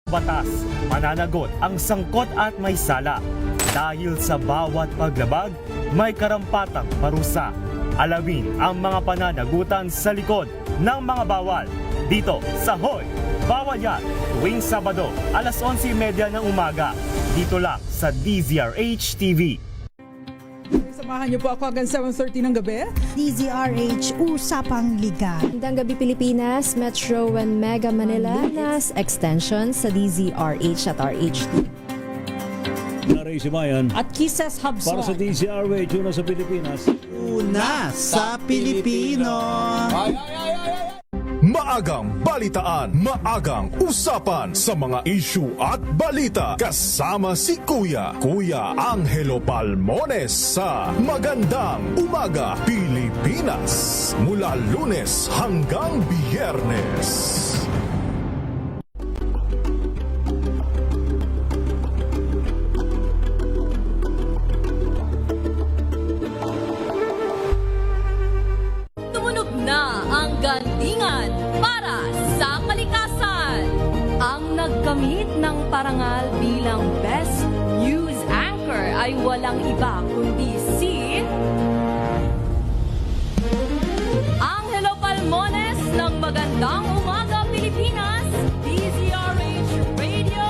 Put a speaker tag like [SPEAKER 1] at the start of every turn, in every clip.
[SPEAKER 1] Batas, mananagot ang sangkot at may sala. Dahil sa bawat paglabag, may karampatang parusa. Alamin ang mga pananagutan sa likod ng mga bawal. Dito sa Hoy! Bawal Yan! Tuwing Sabado, alas 11:30 ng umaga. Dito lang sa DZRH TV.
[SPEAKER 2] Samahan niyo po ako hanggang 7:30 ng gabi.
[SPEAKER 3] DZRH Usapang Liga.
[SPEAKER 4] Magandang gabi Pilipinas, Metro and Mega Manila, nas extension sa DZRH at RHT.
[SPEAKER 5] Naray si Bayan
[SPEAKER 2] At Kisses
[SPEAKER 5] para sa
[SPEAKER 2] Habson.
[SPEAKER 5] DZRH, una sa Pilipinas.
[SPEAKER 6] Una sa Pilipino.
[SPEAKER 7] Maagang balitaan, maagang usapan sa mga issue at balita. Kasama si Kuya Angelo Palmones sa Magandang Umaga Pilipinas. Mula Lunes hanggang Biyernes.
[SPEAKER 8] Tumunog na ang galingan para sa kalikasan. Ang nagkamit ng parangal bilang Best News Anchor ay walang iba kundi si Angelo Palmones ng Magandang Umaga Pilipinas, DZRH Radio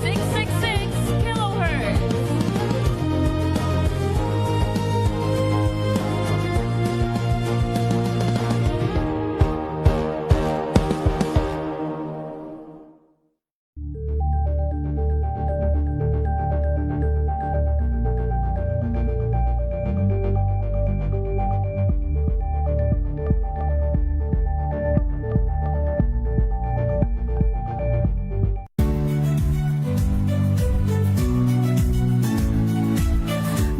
[SPEAKER 8] 666 kHz.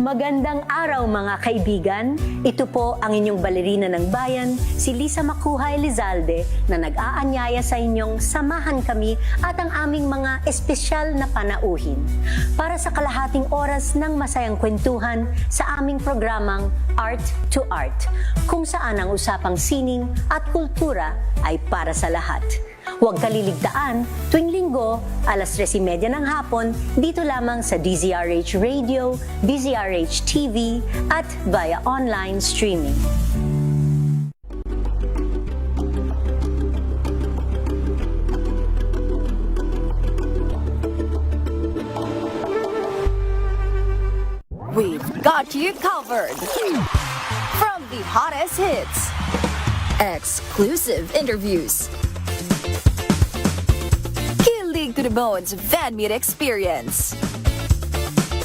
[SPEAKER 9] Magandang araw mga kaibigan. Ito po ang inyong balerina ng bayan, si Lisa Macuja Elizalde, na nag-aanyaya sa inyong samahan kami at ang aming mga espesyal na panauhin para sa kalahating oras ng masayang kwentuhan sa aming programang Art to Art, kung saan ang usapang sining at kultura ay para sa lahat. Huwag kaliligtaan, tuwing linggo, alas 3:30 ng hapon, dito lamang sa DZRH Radio, DZRH TV, at via online streaming.
[SPEAKER 8] We've got you covered. From the hottest hits, exclusive interviews, kilig to the bones fan meet experience,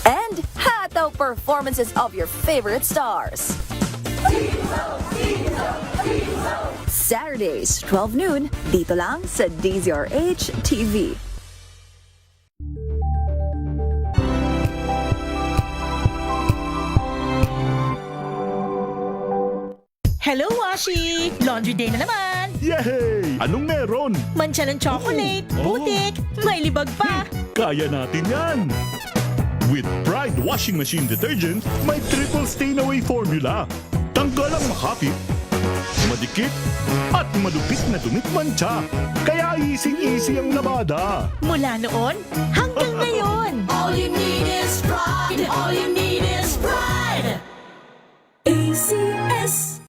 [SPEAKER 8] and hataw performances of your favorite stars. Saturdays, 12 noon, dito lang sa DZRH TV.
[SPEAKER 10] Hello, Washi! Laundry day na naman!
[SPEAKER 7] Yay! Anong meron?
[SPEAKER 10] Mancha ng chocolate, putik, may libag pa!
[SPEAKER 7] Kaya natin yan! With Pride Washing Machine Detergent, may triple stain-away formula. Tanggal ang makapit, madikit, at madupit na dumit mancha. Kaya easy-easy ang labada.
[SPEAKER 10] Mula noon hanggang ngayon!
[SPEAKER 8] All you need is pride. All you need is pride. ACS.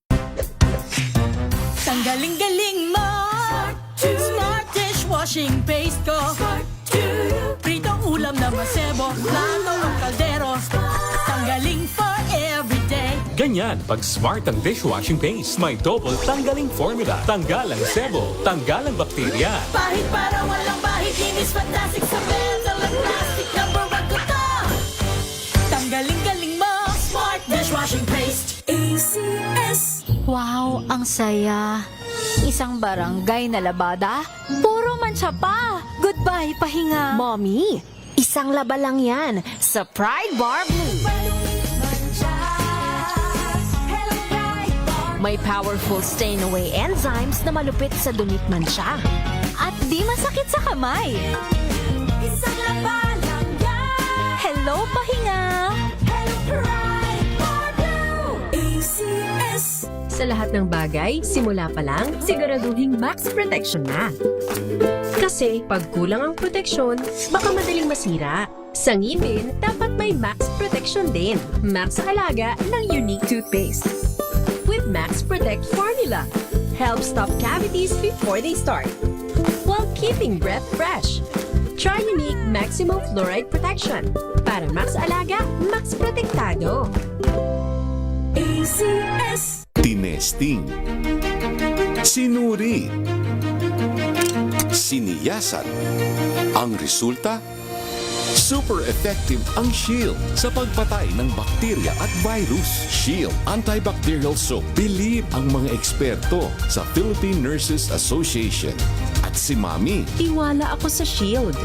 [SPEAKER 10] Tanggaling-galing mo! Smart dishwashing paste ko! Pritong ulam na masebo, plato o kaldero. Tanggaling for everyday.
[SPEAKER 11] Ganyan pag smart ang dishwashing paste. May double tanggaling formula. Tanggal ang sebo, tanggal ang bakterya.
[SPEAKER 10] Pahit para walang bahid, linis fantastic sa metal at plastic. Number 1 ko to! Tanggaling-galing mo! Smart dishwashing paste. ACS.
[SPEAKER 4] Wow, ang saya. Isang barangay na labada, puro mancha pa. Goodbye, pahinga. Mommy, isang laba lang yan sa Pride Bar Blue. May powerful stain-away enzymes na malupit sa dumit mancha. At di masakit sa kamay.
[SPEAKER 10] Isang laba lang yan.
[SPEAKER 4] Hello, pahinga.
[SPEAKER 10] Hello, Pride Bar Blue. ACS.
[SPEAKER 4] Sa lahat ng bagay, simula pa lang, siguraduhing max protection na. Kasi pag kulang ang proteksyon, baka madaling masira. Sa ngipin, dapat may max protection din. Max sa halaga ng unique toothpaste. With Max Protect Formula, helps stop cavities before they start, while keeping breath fresh. Try unique maximum fluoride protection. Para max alaga, max protektado. ACS.
[SPEAKER 12] Tinesting, sinuri, siniyasan. Ang resulta? Super effective ang Shield sa pagpatay ng bakterya at virus. Shield Antibacterial Soap. Believe ang mga eksperto sa Philippine Nurses Association. At si Mami.
[SPEAKER 4] Tiwala ako sa Shield.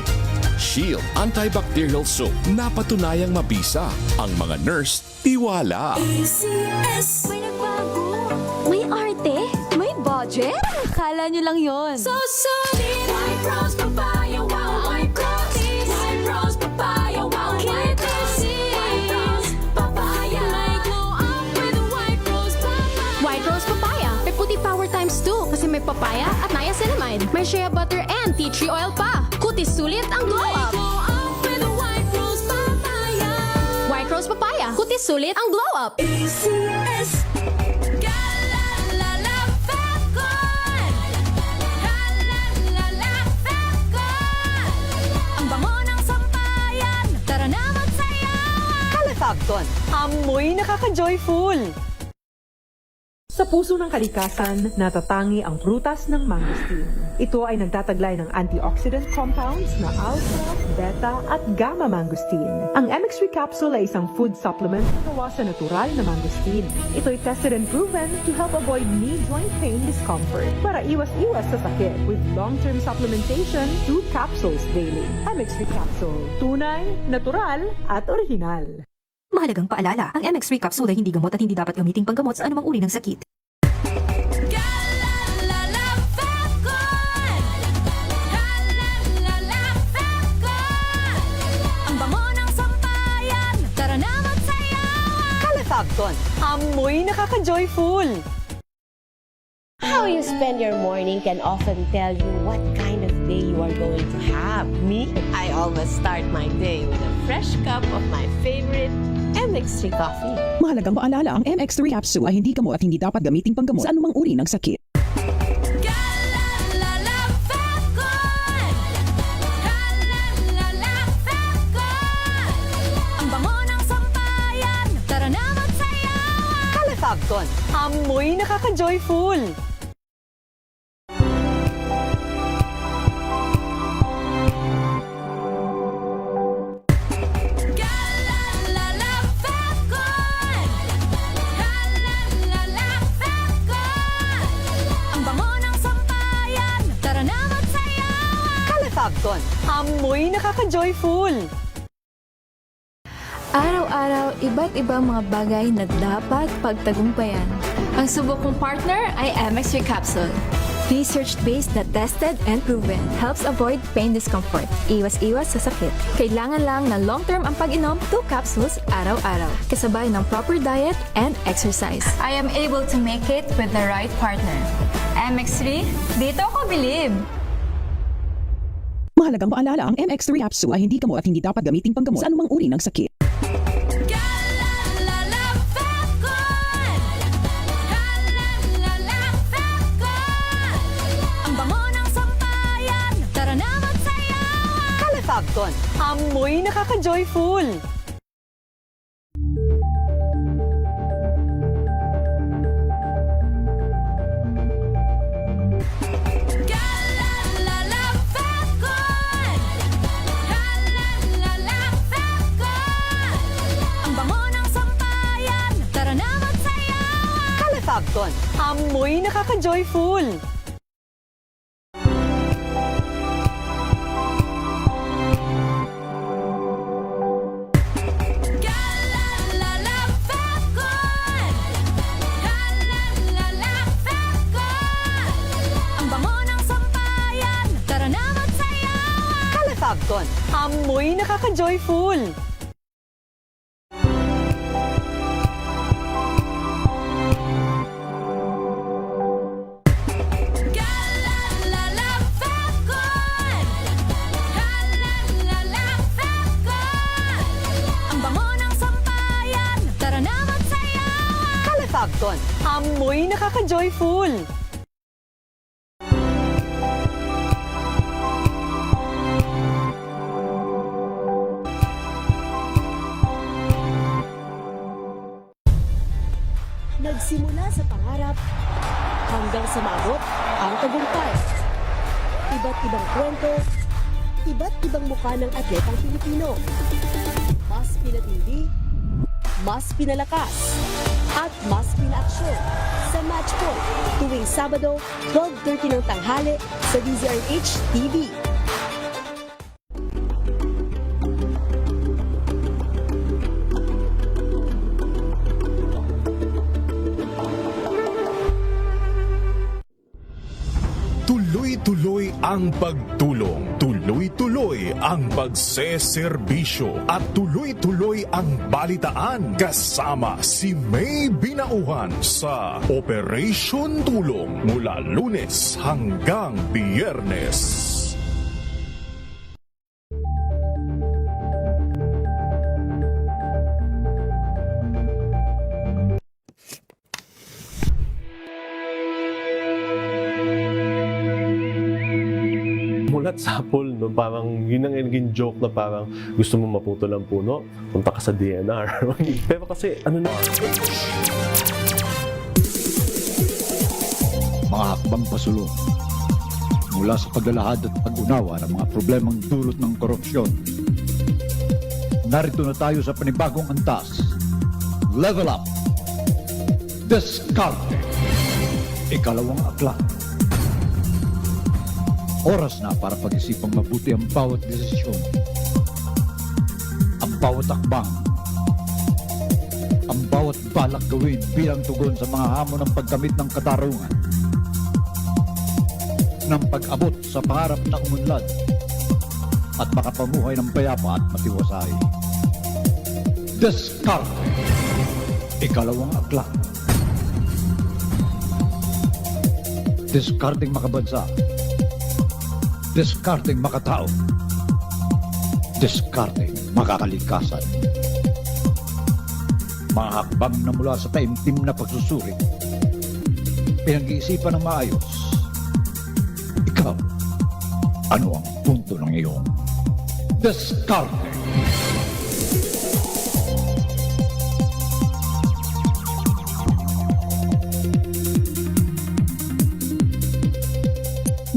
[SPEAKER 12] Shield Antibacterial Soap. Napatunayang mabisa. Ang mga nurse, tiwala.
[SPEAKER 8] ACS. May nagbago. May arte. May budget. Kala nyo lang yon. So solid. White Rose Papaya. Wow, White Rose. White Rose Papaya. Wow, White Rose. White Rose Papaya. May glow up with White Rose Papaya.
[SPEAKER 4] White Rose Papaya. May puti power times 2 kasi may papaya at niacinamide. May shea butter and tea tree oil pa. Kutis sulit ang glow up.
[SPEAKER 8] Glow up with White Rose Papaya.
[SPEAKER 4] White Rose Papaya. Kutis sulit ang glow up.
[SPEAKER 8] ACS. Galalala Falcon. Galalala Falcon. Ang bango ng sampayan. Tara na magsayawan.
[SPEAKER 9] Califabcon, amoy nakaka-joyful.
[SPEAKER 2] Sa puso ng kalikasan, natatangi ang prutas ng mangosteen. Ito ay nagtataglay ng antioxidant compounds na alpha, beta at gamma mangosteen. Ang MX3 capsule ay isang food supplement na gawa sa natural na mangosteen. Ito ay tested and proven to help avoid knee joint pain discomfort para iwas-iwas sa sakit with long-term supplementation 2 capsules daily. MX3 capsule, tunay, natural at original.
[SPEAKER 4] Mahalagang paalala, ang MX3 capsule ay hindi gamot at hindi dapat gamiting panggamot sa anumang uri ng sakit.
[SPEAKER 8] Galalala Falcon. Galalala Falcon. Ang bango ng sampayan. Tara na magsayawan.
[SPEAKER 9] Califabcon, amoy nakaka-joyful.
[SPEAKER 13] How you spend your morning can often tell you what kind of day you are going to have. Me, I always start my day with a fresh cup of my favorite MX3 coffee.
[SPEAKER 2] Mahalagang paalala, ang MX3 capsule ay hindi gamot at hindi dapat gamiting panggamot sa anumang uri ng sakit.
[SPEAKER 8] Galalala Falcon. Galalala Falcon. Ang bango ng sampayan. Tara na magsayawan.
[SPEAKER 9] Califabcon, amoy nakaka-joyful.
[SPEAKER 8] Galalala Falcon. Galalala Falcon. Ang bango ng sampayan. Tara na magsayawan.
[SPEAKER 9] Califabcon, amoy nakaka-joyful.
[SPEAKER 4] Araw-araw, iba't ibang mga bagay na dapat pagtagumpayan. Ang subok kong partner ay MX3 Capsule. Research-based na tested and proven. Helps avoid pain discomfort. Iwas-iwas sa sakit. Kailangan lang na long-term ang pag-inom 2 capsules araw-araw. Kasabay ng proper diet and exercise. I am able to make it with the right partner. MX3, dito ako bilib!
[SPEAKER 2] Mahalagang paalala, ang MX3 capsule ay hindi gamot at hindi dapat gamiting panggamot sa anumang uri ng sakit.
[SPEAKER 8] Galalala Falcon. Galalala Falcon. Ang bango ng sampayan. Tara na magsayawan.
[SPEAKER 9] Califabcon, amoy nakaka-joyful.
[SPEAKER 8] Galalala Falcon. Galalala Falcon. Ang bango ng sampayan. Tara na magsayawan.
[SPEAKER 9] Califabcon, amoy nakaka-joyful.
[SPEAKER 8] Galalala Falcon. Galalala Falcon. Ang bango ng sampayan. Tara na magsayawan.
[SPEAKER 9] Califabcon, amoy nakaka-joyful.
[SPEAKER 2] Lawson. Amoy nakaka-joyful!
[SPEAKER 13] Nagsimula sa pangarap hanggang sa maabot ang tagumpay. Iba't ibang kwento, iba't ibang mukha ng atletang Pilipino. Mas pinatindi, mas pinalakas, at mas pinaaksyon sa Match Point tuwing Sabado, 12:30 ng tanghali sa DZRH TV.
[SPEAKER 7] Tuloy-tuloy ang pagtulong, tuloy-tuloy ang pagseserbisyo at tuloy-tuloy ang balitaan kasama si May Binauhan sa Operation Tulong mula Lunes hanggang Biyernes.
[SPEAKER 14] Mulat sapol, no? Parang yun ang naging joke na parang gusto mo maputol ang puno, punta ka sa DNR. Pero kasi ano na...
[SPEAKER 5] Mga hakbang pasulong mula sa paglalahad at pag-unawa ng mga problemang dulot ng korupsyon. Narito na tayo sa panibagong antas. Level Up. Diskarte. Ikalawang aklat. Oras na para pag-isipang mabuti ang bawat desisyon. Ang bawat akbang. Ang bawat balak gawin bilang tugon sa mga hamon ng pagkamit ng katarungan. Ng pag-abot sa pangarap na umunlad at makapamuhay ng payapa at matiwasay. Diskarte. Ikalawang aklat. Diskarteng makabansa. Diskarteng makatao. Diskarteng makakalikasan. Mga hakbang na mula sa taimtim na pagsusuri. Pinag-iisipan ng maayos. Ikaw, ano ang punto ng iyong diskarte?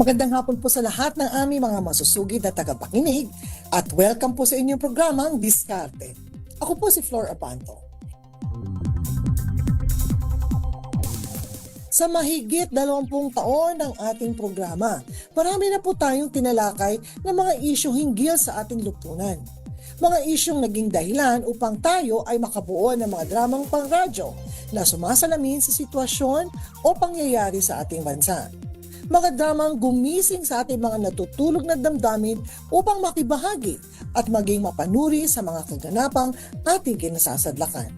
[SPEAKER 15] Magandang hapon po sa lahat ng aming mga masusugid na tagapakinig at welcome po sa inyong programang Diskarte. Ako po si Flor Apanto. Sa mahigit 20 taon ng ating programa, marami na po tayong tinalakay ng mga isyong hinggil sa ating lipunan. Mga isyong naging dahilan upang tayo ay makabuo ng mga dramang pangradyo na sumasalamin sa sitwasyon o pangyayari sa ating bansa. Mga dramang gumising sa ating mga natutulog na damdamin upang makibahagi at maging mapanuri sa mga kaganapang ating kinasasadlakan.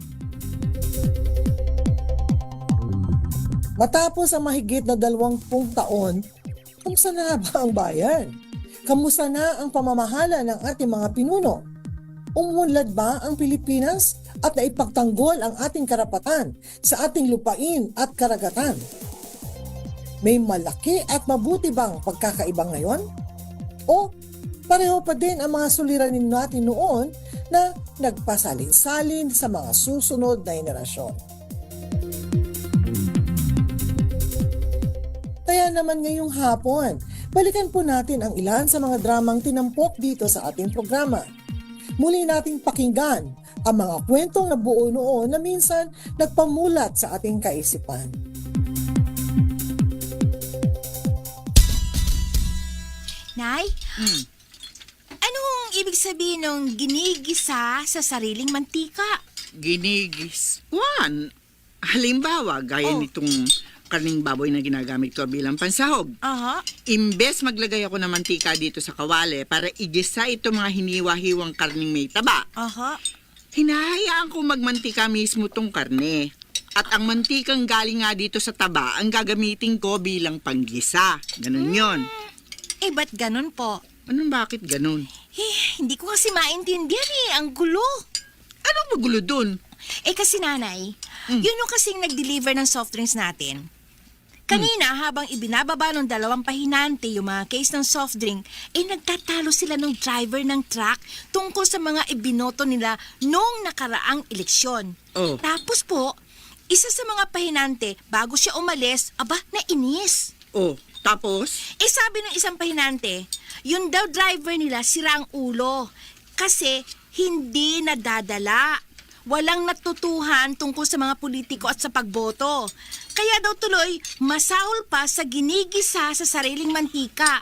[SPEAKER 15] Matapos ang mahigit na 20 taon, kamusta na ba ang bayan? Kamusta na ang pamamahala ng ating mga pinuno? Umunlad ba ang Pilipinas at naipagtanggol ang ating karapatan sa ating lupain at karagatan? May malaki at mabuti bang pagkakaiba ngayon? O pareho pa din ang mga suliranin natin noon na nagpasalin-salin sa mga susunod na henerasyon? Kaya naman ngayong hapon, balikan po natin ang ilan sa mga dramang tinampok dito sa ating programa. Muli nating pakinggan ang mga kwentong nabuo noon na minsan nagpamulat sa ating kaisipan.
[SPEAKER 16] Nay, anong ibig sabihin ng ginigisa sa sariling mantika?
[SPEAKER 17] Ginigis? Juan, halimbawa, gaya nitong karning baboy na ginagamit ko bilang pansahog. Imbes maglagay ako ng mantika dito sa kawali para igisa ito mga hiniwa-hiwang karning may taba. Hinahayaan ko magmantika mismo tong karne. At ang mantikang galing nga dito sa taba ang gagamitin ko bilang panggisa. Ganun yon.
[SPEAKER 16] Ba't ganun po?
[SPEAKER 17] Anong bakit ganun?
[SPEAKER 16] Hindi ko kasi maintindihan Ang gulo.
[SPEAKER 17] Anong magulo dun?
[SPEAKER 16] Kasi nanay, Yun yung kasing nag-deliver ng soft drinks natin. Kanina, habang ibinababa ng 2 pahinante yung mga case ng soft drink, nagtatalo sila ng driver ng truck tungkol sa mga ibinoto nila noong nakaraang eleksyon. Tapos po, isa sa mga pahinante, bago siya umalis, nainis.
[SPEAKER 17] Tapos?
[SPEAKER 16] Sabi ng isang pahinante, yun daw driver nila sira ang ulo kasi hindi nadadala. Walang natutuhan tungkol sa mga politiko at sa pagboto. Kaya daw tuloy, masahol pa sa ginigisa sa sariling mantika.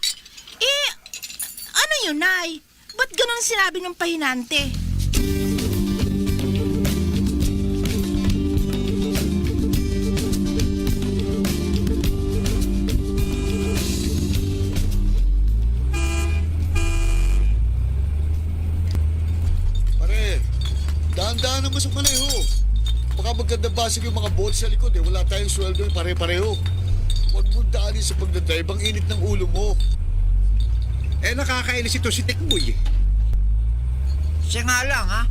[SPEAKER 16] Ano yun, Nay? Ba't ganun sinabi ng pahinante?
[SPEAKER 18] Dahan-dahan naman sa maneho. Baka magkandabasig yung mga bolt sa likod Wala tayong sweldo pare-pareho. Huwag mo daanin sa pagdadrive ang init ng ulo mo.
[SPEAKER 6] Nakakainis ito si Tikboy
[SPEAKER 19] Siya nga lang ha.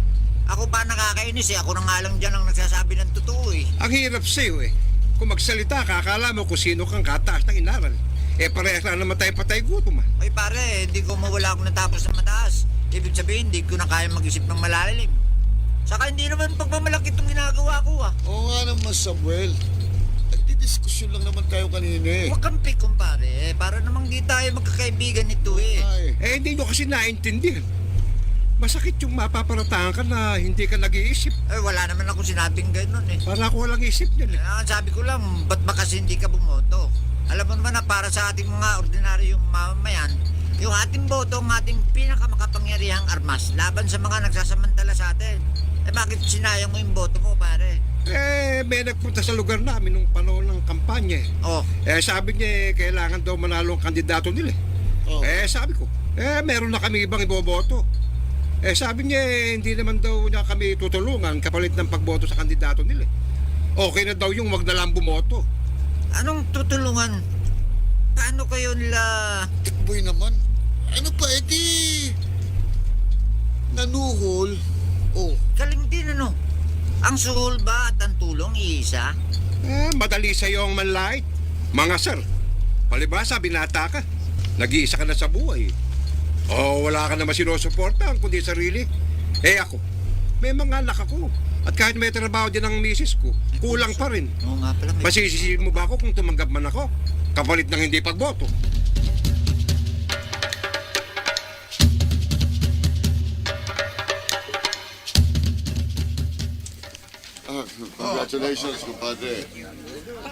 [SPEAKER 19] Ako pa nakakainis Ako na nga lang dyan ang nagsasabi ng totoo
[SPEAKER 6] Ang hirap sa'yo Kung magsalita ka, akala mo kung sino kang kataas ng inaral. Parehas na naman tayo patay gutom
[SPEAKER 19] Ay pare, hindi ko mawala akong natapos ng mataas. Ibig sabihin, hindi ko na kaya mag-isip ng malalim. Saka hindi naman pagmamalaki itong ginagawa ko
[SPEAKER 18] Oo nga naman, Samuel. Nagdidiskusyon lang naman tayo kanina
[SPEAKER 19] Huwag kang kumpare. Para namang di tayo magkakaibigan nito
[SPEAKER 6] Hindi nyo kasi naintindihan. Masakit yung mapaparatangan ka na hindi ka nag-iisip.
[SPEAKER 19] Wala naman ako sinabing gano'n
[SPEAKER 6] Para ako walang isip yan
[SPEAKER 19] Sabi ko lang, ba't ba kasi hindi ka bumoto? Alam mo naman na para sa ating mga ordinaryong mamamayan, yung ating boto ang ating pinakamakapangyarihang armas laban sa mga nagsasamantala sa atin. Bakit sinayang mo yung boto mo, pare?
[SPEAKER 6] May nagpunta sa lugar namin nung panahon ng kampanya sabi niya kailangan daw manalo ang kandidato nila sabi ko, meron na kami ibang iboboto. Sabi niya hindi naman daw niya kami tutulungan kapalit ng pagboto sa kandidato nila. Okay na daw yung wag na lang bumoto.
[SPEAKER 19] Anong tutulungan? Paano kayo nila...
[SPEAKER 18] Tikboy naman. Ano pa, nanuhol.
[SPEAKER 19] Galing din Ang suhol ba at ang tulong iisa?
[SPEAKER 6] Madali sa'yo ang manlait. Mga sir, palibasa binata ka. Nag-iisa ka na sa buhay. Wala ka naman sinusuportahan kundi sarili. Ako, may mga anak ako. At kahit may trabaho din ang misis ko, kulang pa rin.
[SPEAKER 19] Oo nga pala.
[SPEAKER 6] Masisisihin mo ba ako kung tumanggap man ako? Kapalit ng hindi pagboto.
[SPEAKER 18] Congratulations, kumpadre.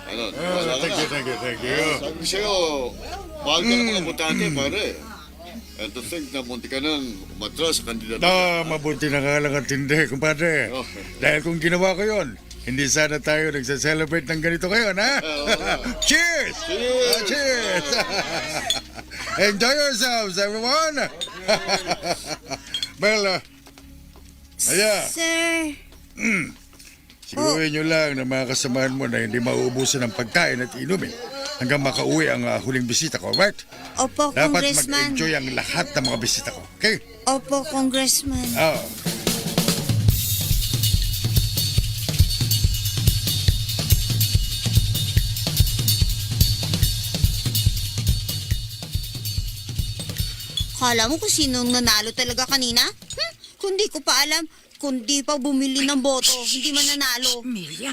[SPEAKER 7] Thank you.
[SPEAKER 18] Sabi sa'yo, mahal ka ng mga botante, pare. And to think na munti ka nang umatras sa kandidato.
[SPEAKER 7] Mabuti na nga lang ang tindi, kumpadre. Dahil kung ginawa ko yon, hindi sana tayo nagsa-celebrate ng ganito ngayon, ha? Cheers! Cheers! Enjoy yourselves, everyone! Well,
[SPEAKER 16] Sir...
[SPEAKER 7] Siguruhin nyo lang na mga kasamahan mo na hindi mauubusan ng pagkain at inumin hanggang makauwi ang huling bisita ko, right?
[SPEAKER 16] Opo,
[SPEAKER 7] Dapat
[SPEAKER 16] Congressman.
[SPEAKER 7] mag-enjoy ang lahat ng mga bisita ko, okay?
[SPEAKER 16] Opo, Congressman.
[SPEAKER 20] Kala mo kung sinong nanalo talaga kanina? Kundi ko pa alam, kundi pa bumili ng boto, hindi mananalo.
[SPEAKER 16] Melia,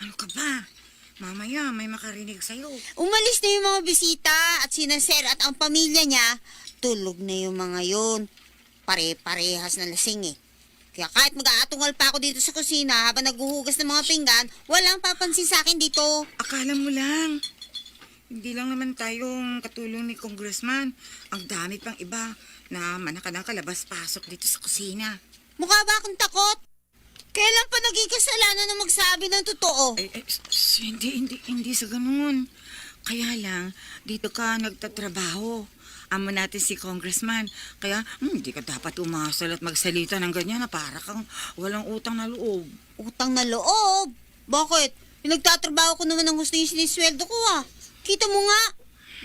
[SPEAKER 16] ano ka ba? Mamaya may makarinig sa'yo.
[SPEAKER 20] Umalis na yung mga bisita at sina Sir at ang pamilya niya. Tulog na yung mga yun. Pare-parehas na lasing Kaya kahit mag-aatungal pa ako dito sa kusina habang naghuhugas ng mga pinggan, walang papansin sa akin dito.
[SPEAKER 16] Akala mo lang. Hindi lang naman tayong katulong ni Congressman. Ang dami pang iba na manakadang kalabas-pasok dito sa kusina.
[SPEAKER 20] Mukha ba akong takot? Kailan pa naging kasalanan na magsabi ng totoo?
[SPEAKER 16] Hindi sa ganun. Kaya lang, dito ka nagtatrabaho. Amo natin si Congressman. Kaya, hindi ka dapat umasal at magsalita ng ganyan na para kang walang utang na loob.
[SPEAKER 20] Utang na loob? Bakit? Pinagtatrabaho ko naman ng gusto yung sinisweldo ko Kita mo nga.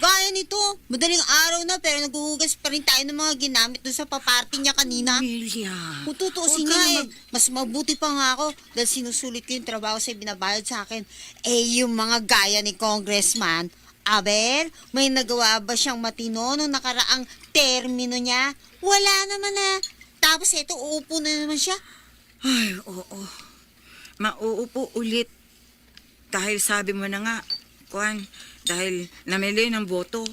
[SPEAKER 20] Gaya nito, madaling araw na pero naghuhugas pa rin tayo ng mga ginamit doon sa paparty niya kanina.
[SPEAKER 16] Amelia.
[SPEAKER 20] Kung tutuusin nga mas mabuti pa nga ako dahil sinusulit ko yung trabaho sa binabayad sa akin. Yung mga gaya ni Congressman, aber, may nagawa ba siyang matino nung nakaraang termino niya? Wala naman na. Tapos eto, uupo na naman siya.
[SPEAKER 17] Ay, oo. Mauupo ulit. Dahil sabi mo na nga, Kwan, dahil namili ng boto.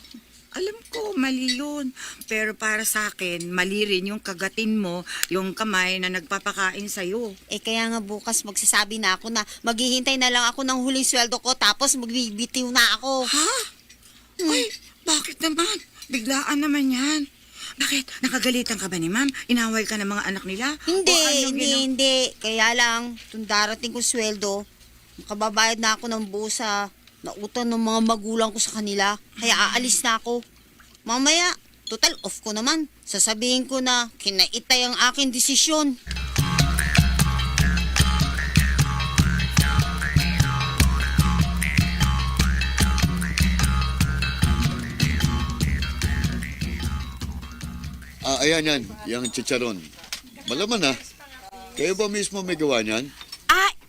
[SPEAKER 17] Alam ko, mali yun. Pero para sa akin, mali rin yung kagatin mo, yung kamay na nagpapakain sa'yo.
[SPEAKER 20] Kaya nga bukas magsasabi na ako na maghihintay na lang ako ng huling sweldo ko tapos magbibitiw na ako.
[SPEAKER 17] Ha? Ay, bakit naman? Biglaan naman yan. Bakit? Nakagalitan ka ba ni ma'am? Inaway ka ng mga anak nila?
[SPEAKER 20] Hindi. Kaya lang, kung darating ko sweldo, makababayad na ako ng buo sa nautang ng mga magulang ko sa kanila. Kaya aalis na ako. Mamaya, total off ko naman. Sasabihin ko na kinaitay ang aking desisyon.
[SPEAKER 18] Ayan yan, yung chicharon. Malaman ha. Kayo ba mismo may gawa niyan?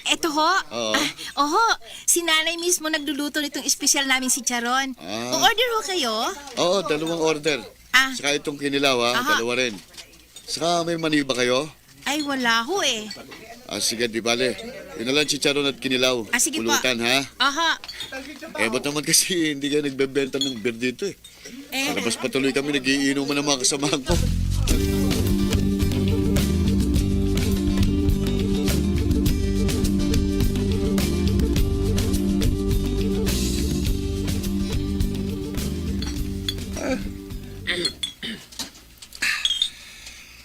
[SPEAKER 16] Eto ho.
[SPEAKER 18] Oo.
[SPEAKER 16] Oho, si nanay mismo nagluluto nitong espesyal namin si Charon. O-order ho kayo?
[SPEAKER 18] Oo, 2 order. Saka itong kinilaw ha,
[SPEAKER 16] Aha.
[SPEAKER 18] 2 rin. Saka may mani ba kayo?
[SPEAKER 16] Ay, wala ho eh.
[SPEAKER 18] Sige, di bale. Yun na lang chicharon at kinilaw.
[SPEAKER 16] Sige po.
[SPEAKER 18] Pulutan ha.
[SPEAKER 16] Aha.
[SPEAKER 18] Ba't naman kasi hindi kayo nagbebenta ng beer dito eh. Sa labas patuloy kami nagiinuman ng mga kasamahan ko.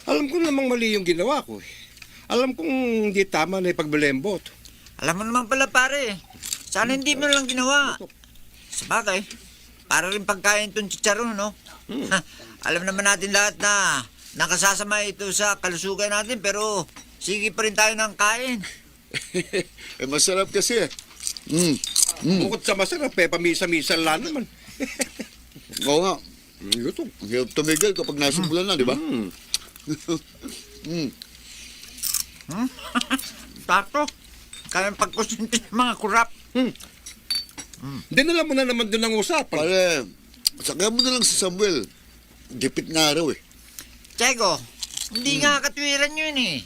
[SPEAKER 6] Alam ko namang mali yung ginawa ko eh. Alam kong hindi tama na ipagbelembot.
[SPEAKER 19] Alam mo naman pala pare, sana hindi mo lang ginawa. Sabagay, para rin pagkain itong chicharon, no? Alam naman natin lahat na nakasasama ito sa kalusugan natin, pero sige pa rin tayo ng kain.
[SPEAKER 18] Masarap kasi.
[SPEAKER 6] Bukod sa masarap pamisa-misa lang naman.
[SPEAKER 18] Oo nga. Ang hirap tumigil kapag nasumbulan na, di ba?
[SPEAKER 19] Tato, kaya pagkusinti ng mga kurap.
[SPEAKER 6] Dinala mo na naman doon ang usapan.
[SPEAKER 18] Pare, saka mo na lang si Samuel. Dipit nga raw eh.
[SPEAKER 19] Chego, hindi nga katwiran yun eh.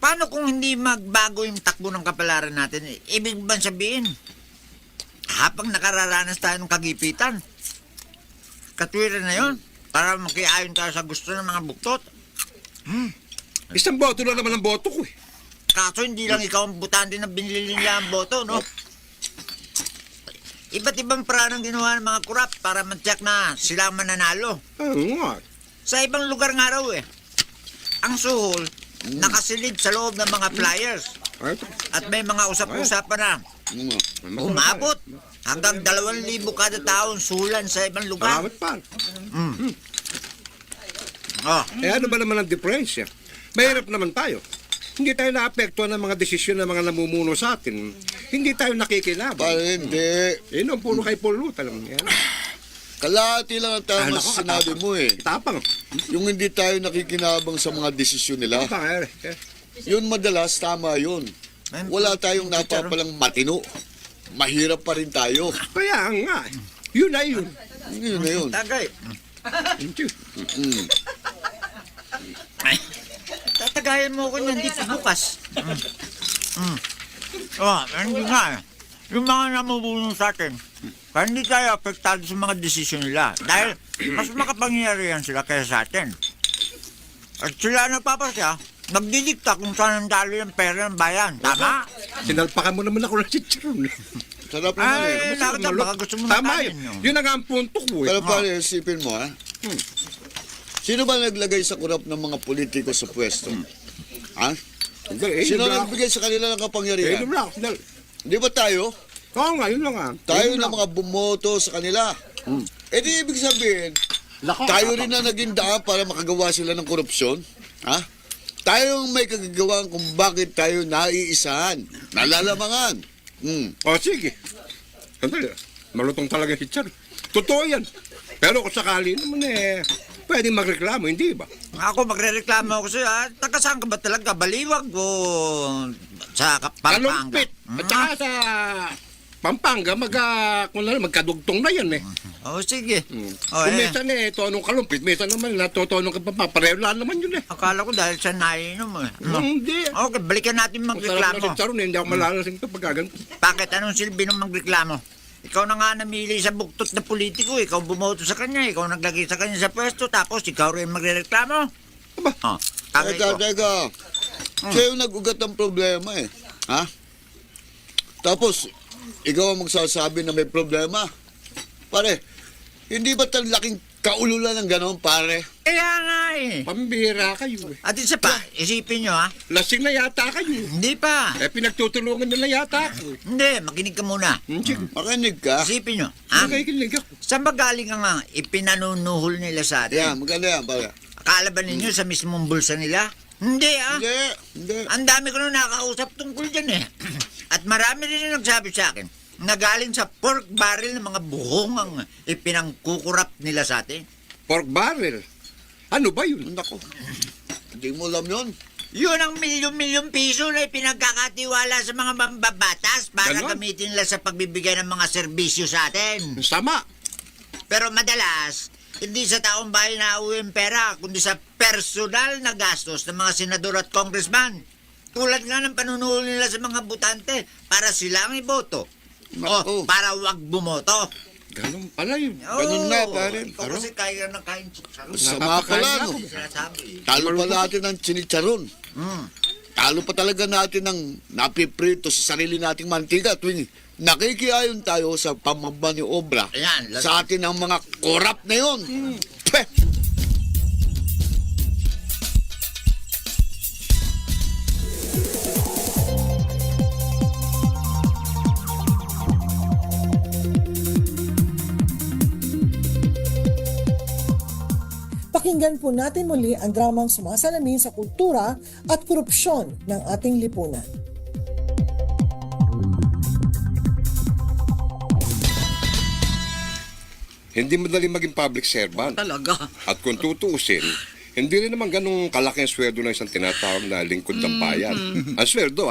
[SPEAKER 19] Paano kung hindi magbago yung takbo ng kapalaran natin? Ibig ba sabihin, habang nakararanas tayo ng kagipitan, katwiran na yun para makiayon tayo sa gusto ng mga buktot.
[SPEAKER 6] Isang boto lang naman ang boto ko eh.
[SPEAKER 19] Kaso hindi lang ikaw ang butante na binili nila ang boto, no? Iba't ibang paraan ang ginawa ng mga kurap para ma-check na sila ang mananalo. Sa ibang lugar nga raw eh. Ang suhol, nakasilid sa loob ng mga flyers. At may mga usap-usapan na umabot hanggang 2,000 kada taon sulan sa ibang lugar.
[SPEAKER 6] Salamat pa. Ano ba naman ang diferensya? Mahirap naman tayo. Hindi tayo naapektuhan ng mga desisyon ng mga namumuno sa atin. Hindi tayo nakikinabang.
[SPEAKER 18] Hindi.
[SPEAKER 6] Yun ang puro kay pulutan. Yan.
[SPEAKER 18] Kalahati lang ang tama sa sinabi mo eh.
[SPEAKER 6] Tapang.
[SPEAKER 18] Yung hindi tayo nakikinabang sa mga desisyon nila. Yun madalas, tama yun. Wala tayong napapalang matino. Mahirap pa rin tayo.
[SPEAKER 6] Kaya nga. Yun na yun.
[SPEAKER 18] Yun na yun.
[SPEAKER 19] Tagay. Tatagayan mo ko niyan dito bukas. Hindi nga eh. Yung mga namubulong sa atin, kaya hindi tayo apektado sa mga desisyon nila. Dahil mas makapangyarihan sila kaysa sa atin. At sila nagpapasya, nagdidikta kung saan ang dali ng pera ng bayan. Tama?
[SPEAKER 6] Sinalpakan mo naman ako ng chicharon.
[SPEAKER 18] Sarap naman eh.
[SPEAKER 19] Nakita, baka gusto mo
[SPEAKER 6] Tama
[SPEAKER 19] nakain
[SPEAKER 6] yun. Yun ang ang punto ko eh.
[SPEAKER 18] Pero pare, isipin mo ha. Sino ba naglagay sa kurap ng mga politiko sa pwesto? Ha? Sino nagbigay sa kanila ng kapangyarihan? Di ba tayo?
[SPEAKER 6] Oo nga, yun lang nga.
[SPEAKER 18] Tayo na mga bumoto sa kanila. Di ibig sabihin, tayo rin na naging daan para makagawa sila ng korupsyon. Ha? Tayo ang may kagagawan kung bakit tayo naiisahan, nalalamangan.
[SPEAKER 6] O sige. Sandali. Malutong talaga si Char. Totoo yan. Pero kung sakali naman pwede magreklamo, hindi ba?
[SPEAKER 19] Ako magre-reklamo ako sa'yo, ha? Taga saan ka ba talaga? Baliwag o sa Pampanga?
[SPEAKER 6] Kalumpit. At saka sa Pampanga, magkadugtong na yan
[SPEAKER 19] Oo, sige.
[SPEAKER 6] Kung minsan tonong kalumpit, minsan naman natotonong ka pa, pareho lang naman yun
[SPEAKER 19] Akala ko dahil sa nainom
[SPEAKER 6] Hindi.
[SPEAKER 19] Okay, balikan natin magreklamo.
[SPEAKER 6] Masarap na si Charon, hindi ako malalasing ito pagkaganto.
[SPEAKER 19] Bakit? Anong silbi ng magreklamo? Ikaw na nga namili sa buktot na politiko, ikaw bumoto sa kanya, ikaw naglagay sa kanya sa pwesto, tapos ikaw rin magreklamo?
[SPEAKER 6] Aba?
[SPEAKER 18] Teka. Siya yung nag-ugat ng problema Ha? Tapos, ikaw ang magsasabi na may problema. Pare, hindi ba laking kaululan ng ganon, pare?
[SPEAKER 19] Kaya nga
[SPEAKER 6] Pambira kayo
[SPEAKER 19] At isa pa, isipin nyo
[SPEAKER 6] Lasing na yata kayo.
[SPEAKER 19] Hindi pa.
[SPEAKER 6] Pinagtutulungan nyo na yata ako.
[SPEAKER 19] Hindi, makinig ka muna.
[SPEAKER 18] Makinig ka?
[SPEAKER 19] Isipin nyo.
[SPEAKER 6] Makikinig ako.
[SPEAKER 19] Saan ba galing ang ipinanunuhol nila sa atin?
[SPEAKER 18] Yan, maganda yan, pare.
[SPEAKER 19] Akala ba ninyo sa mismong bulsa nila? Hindi
[SPEAKER 18] Hindi.
[SPEAKER 19] Ang dami ko na nakakausap tungkol dyan At marami rin yung nagsabi sa akin na galing sa pork barrel ng mga buhong ang ipinangkukurap nila sa atin.
[SPEAKER 6] Pork barrel? Ano ba yun?
[SPEAKER 18] Nako, hindi mo alam yun.
[SPEAKER 19] Yun ang milyon-milyon piso na ipinagkakatiwala sa mga mambabatas para
[SPEAKER 6] Ganon?
[SPEAKER 19] gamitin nila sa pagbibigay ng mga serbisyo sa atin.
[SPEAKER 6] Sama.
[SPEAKER 19] Pero madalas, hindi sa taong bayan na uwing pera, kundi sa personal na gastos ng mga senador at congressman. Tulad nga ng panunuhol nila sa mga butante para sila ang iboto. O para wag bumoto.
[SPEAKER 6] Ganun pala yun.
[SPEAKER 18] Ganun na, pare.
[SPEAKER 19] Ikaw kasi kaya ng kain chicharon.
[SPEAKER 18] Sama pala, no? Talo pa natin ng chinicharon. Talo pa talaga natin ng napiprito sa sarili nating mantika tuwing nakikiayon tayo sa pamamba ni obra sa atin ang mga korap na yun.
[SPEAKER 15] Pakinggan po natin muli ang dramang sumasalamin sa kultura at korupsyon ng ating lipunan.
[SPEAKER 6] Hindi madali maging public servant.
[SPEAKER 17] Talaga.
[SPEAKER 6] At kung tutuusin, hindi rin naman ganung kalaki ang sweldo ng isang tinatawag na lingkod ng bayan. Ang sweldo,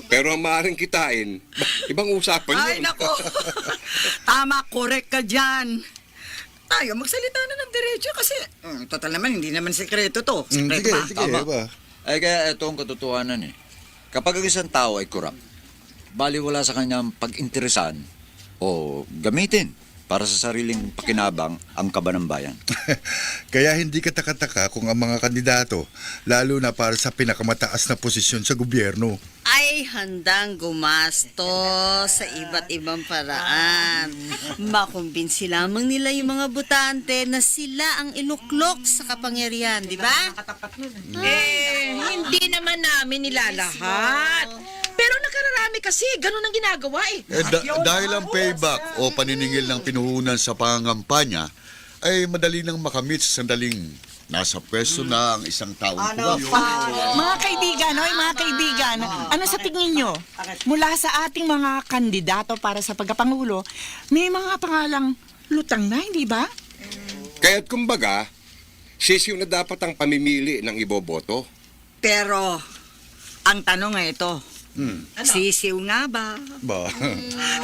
[SPEAKER 6] Pero ang maaaring kitain, ibang usapan yun.
[SPEAKER 17] Ay, nako. Tama, correct ka dyan. Tayo, magsalita na ng diretso kasi total naman, hindi naman sekreto to. Sekreto ba?
[SPEAKER 21] Ay kaya ito ang katotohanan Kapag ang isang tao ay korap, baliwala sa kanyang pag-interesan o gamitin para sa sariling pakinabang ang kaba ng bayan.
[SPEAKER 22] Kaya hindi katakataka kung ang mga kandidato, lalo na para sa pinakamataas na posisyon sa gobyerno,
[SPEAKER 23] ay handang gumastos sa iba't ibang paraan. Makumbinsi lamang nila yung mga butante na sila ang iluklok sa kapangyarihan, di ba?
[SPEAKER 16] Hindi naman namin nilalahat. Pero nakararami kasi, ganun ang ginagawa
[SPEAKER 22] dahil ang payback o paniningil ng pinuhunan sa pangangampanya ay madali nang makamit sa sandaling nasa pwesto na ang isang taong korap.
[SPEAKER 17] Mga kaibigan, ano sa tingin nyo? Mula sa ating mga kandidato para sa pagkapangulo, may mga pangalang lutang na, hindi ba?
[SPEAKER 6] Kaya't kumbaga, sisiw na dapat ang pamimili ng iboboto.
[SPEAKER 17] Pero, ang tanong ay ito, sisiw nga ba?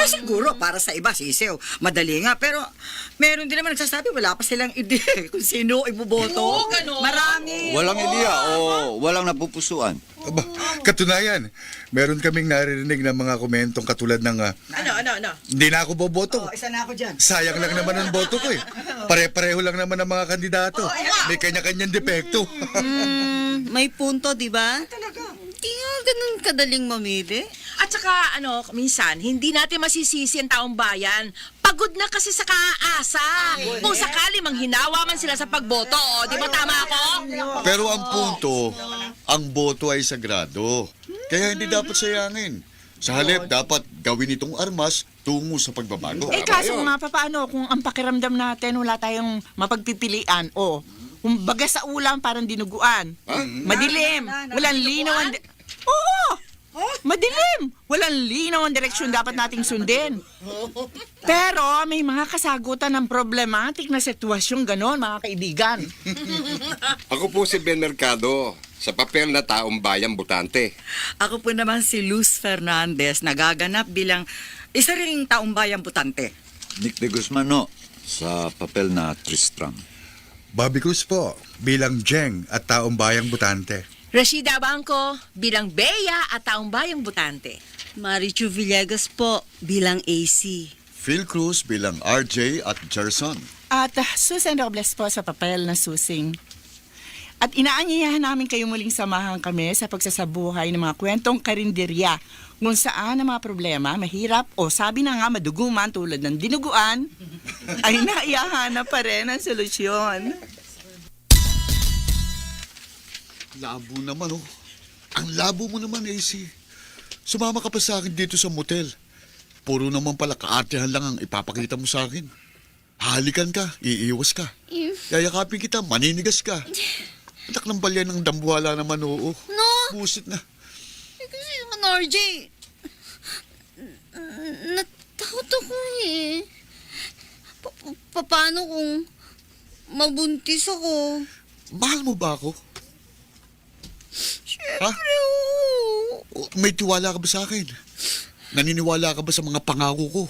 [SPEAKER 17] Siguro para sa iba sisiw. Madali nga, pero meron din naman nagsasabi wala pa silang ideya kung sino iboboto. Marami.
[SPEAKER 21] Walang ideya o walang napupusuan.
[SPEAKER 22] Katunayan, meron kaming naririnig ng mga komentong katulad ng
[SPEAKER 17] Ano?
[SPEAKER 22] hindi na ako boboto.
[SPEAKER 17] Isa na ako dyan.
[SPEAKER 22] Sayang lang naman ang boto ko Pare-pareho lang naman ang mga kandidato. May kanya-kanyang depekto.
[SPEAKER 23] May punto, di ba? Talaga. Hindi nga ganun kadaling mamili.
[SPEAKER 16] At saka, minsan, hindi natin masisisi ang taong bayan. Pagod na kasi sa kaasa. Kung sakali manghinawa man sila sa pagboto, di ba tama ako?
[SPEAKER 22] Pero ang punto, ang boto ay sagrado. Kaya hindi dapat sayangin. Sa halip, dapat gawin itong armas tungo sa pagbabago.
[SPEAKER 17] Kaso nga, paano kung ang pakiramdam natin wala tayong mapagpipilian o kumbaga sa ulam parang dinuguan. Madilim, walang linaw. Oo! Madilim! Walang linaw ang direksyon dapat nating sundin. Pero may mga kasagutan ng problematic na sitwasyon ganon, mga kaibigan.
[SPEAKER 6] Ako po si Ben Mercado, sa papel na taong bayang butante.
[SPEAKER 1] Ako po naman si Luz Fernandez, nagaganap bilang isa ring taong bayang butante.
[SPEAKER 21] Nick de Guzman, no? Sa papel na Tristram.
[SPEAKER 3] Bobby Cruz po, bilang Jeng at taong bayang butante.
[SPEAKER 16] Rashida Bangko bilang Bea at taong bayang butante.
[SPEAKER 23] Marichu Villegas po bilang AC.
[SPEAKER 22] Phil Cruz bilang RJ at Gerson.
[SPEAKER 17] At Susan Robles po sa papel na Susing. At inaanyayahan namin kayo muling samahan kami sa pagsasabuhay ng mga kwentong karinderya kung saan ang mga problema, mahirap o sabi na nga maduguman tulad ng dinuguan, ay naiyahanap pa rin ang solusyon.
[SPEAKER 22] Labo naman, oh. Ang labo mo naman, AC. Sumama ka pa sa akin dito sa motel. Puro naman pala kaartehan lang ang ipapakita mo sa akin. Halikan ka, iiwas ka. Yayakapin kita, maninigas ka. Anak ng balyan ng dambuhala naman, oo.
[SPEAKER 20] No!
[SPEAKER 22] Busit na.
[SPEAKER 20] Kasi naman, RJ, natakot ako eh. Paano kung mabuntis ako?
[SPEAKER 22] Mahal mo ba ako?
[SPEAKER 20] Siyempre, oo.
[SPEAKER 22] May tiwala ka ba sa akin? Naniniwala ka ba sa mga pangako ko?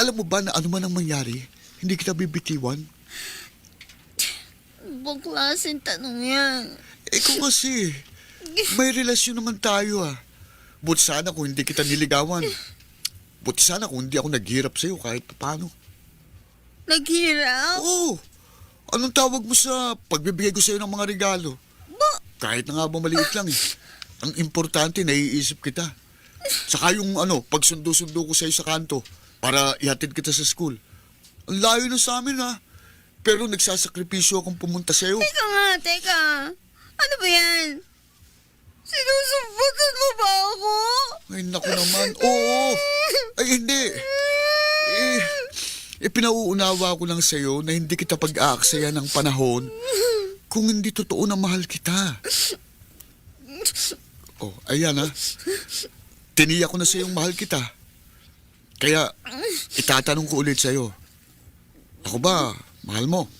[SPEAKER 22] Alam mo ba na ano man ang mangyari, hindi kita bibitiwan?
[SPEAKER 20] Ibang klaseng tanong yan.
[SPEAKER 22] Kung kasi, may relasyon naman tayo Buti sana kung hindi kita niligawan. Buti sana kung hindi ako naghirap sa'yo kahit paano.
[SPEAKER 20] Naghirap?
[SPEAKER 22] Oo. Anong tawag mo sa pagbibigay ko sa'yo ng mga regalo? Kahit na nga ba maliit lang Ang importante, naiisip kita. Saka yung pagsundo-sundo ko sa'yo sa kanto para ihatid kita sa school. Ang layo na sa amin Pero nagsasakripisyo akong pumunta sa'yo.
[SPEAKER 20] Teka. Ano ba yan? Sinusubukan mo ba ako?
[SPEAKER 22] Ay, naku naman. Oo. Ay, hindi. Pinauunawa ko lang sa'yo na hindi kita pag-aaksaya ng panahon kung hindi totoo na mahal kita. Oh, ayan Tiniyak ko na sa'yong mahal kita. Kaya, itatanong ko ulit sa'yo. Ako ba, mahal mo?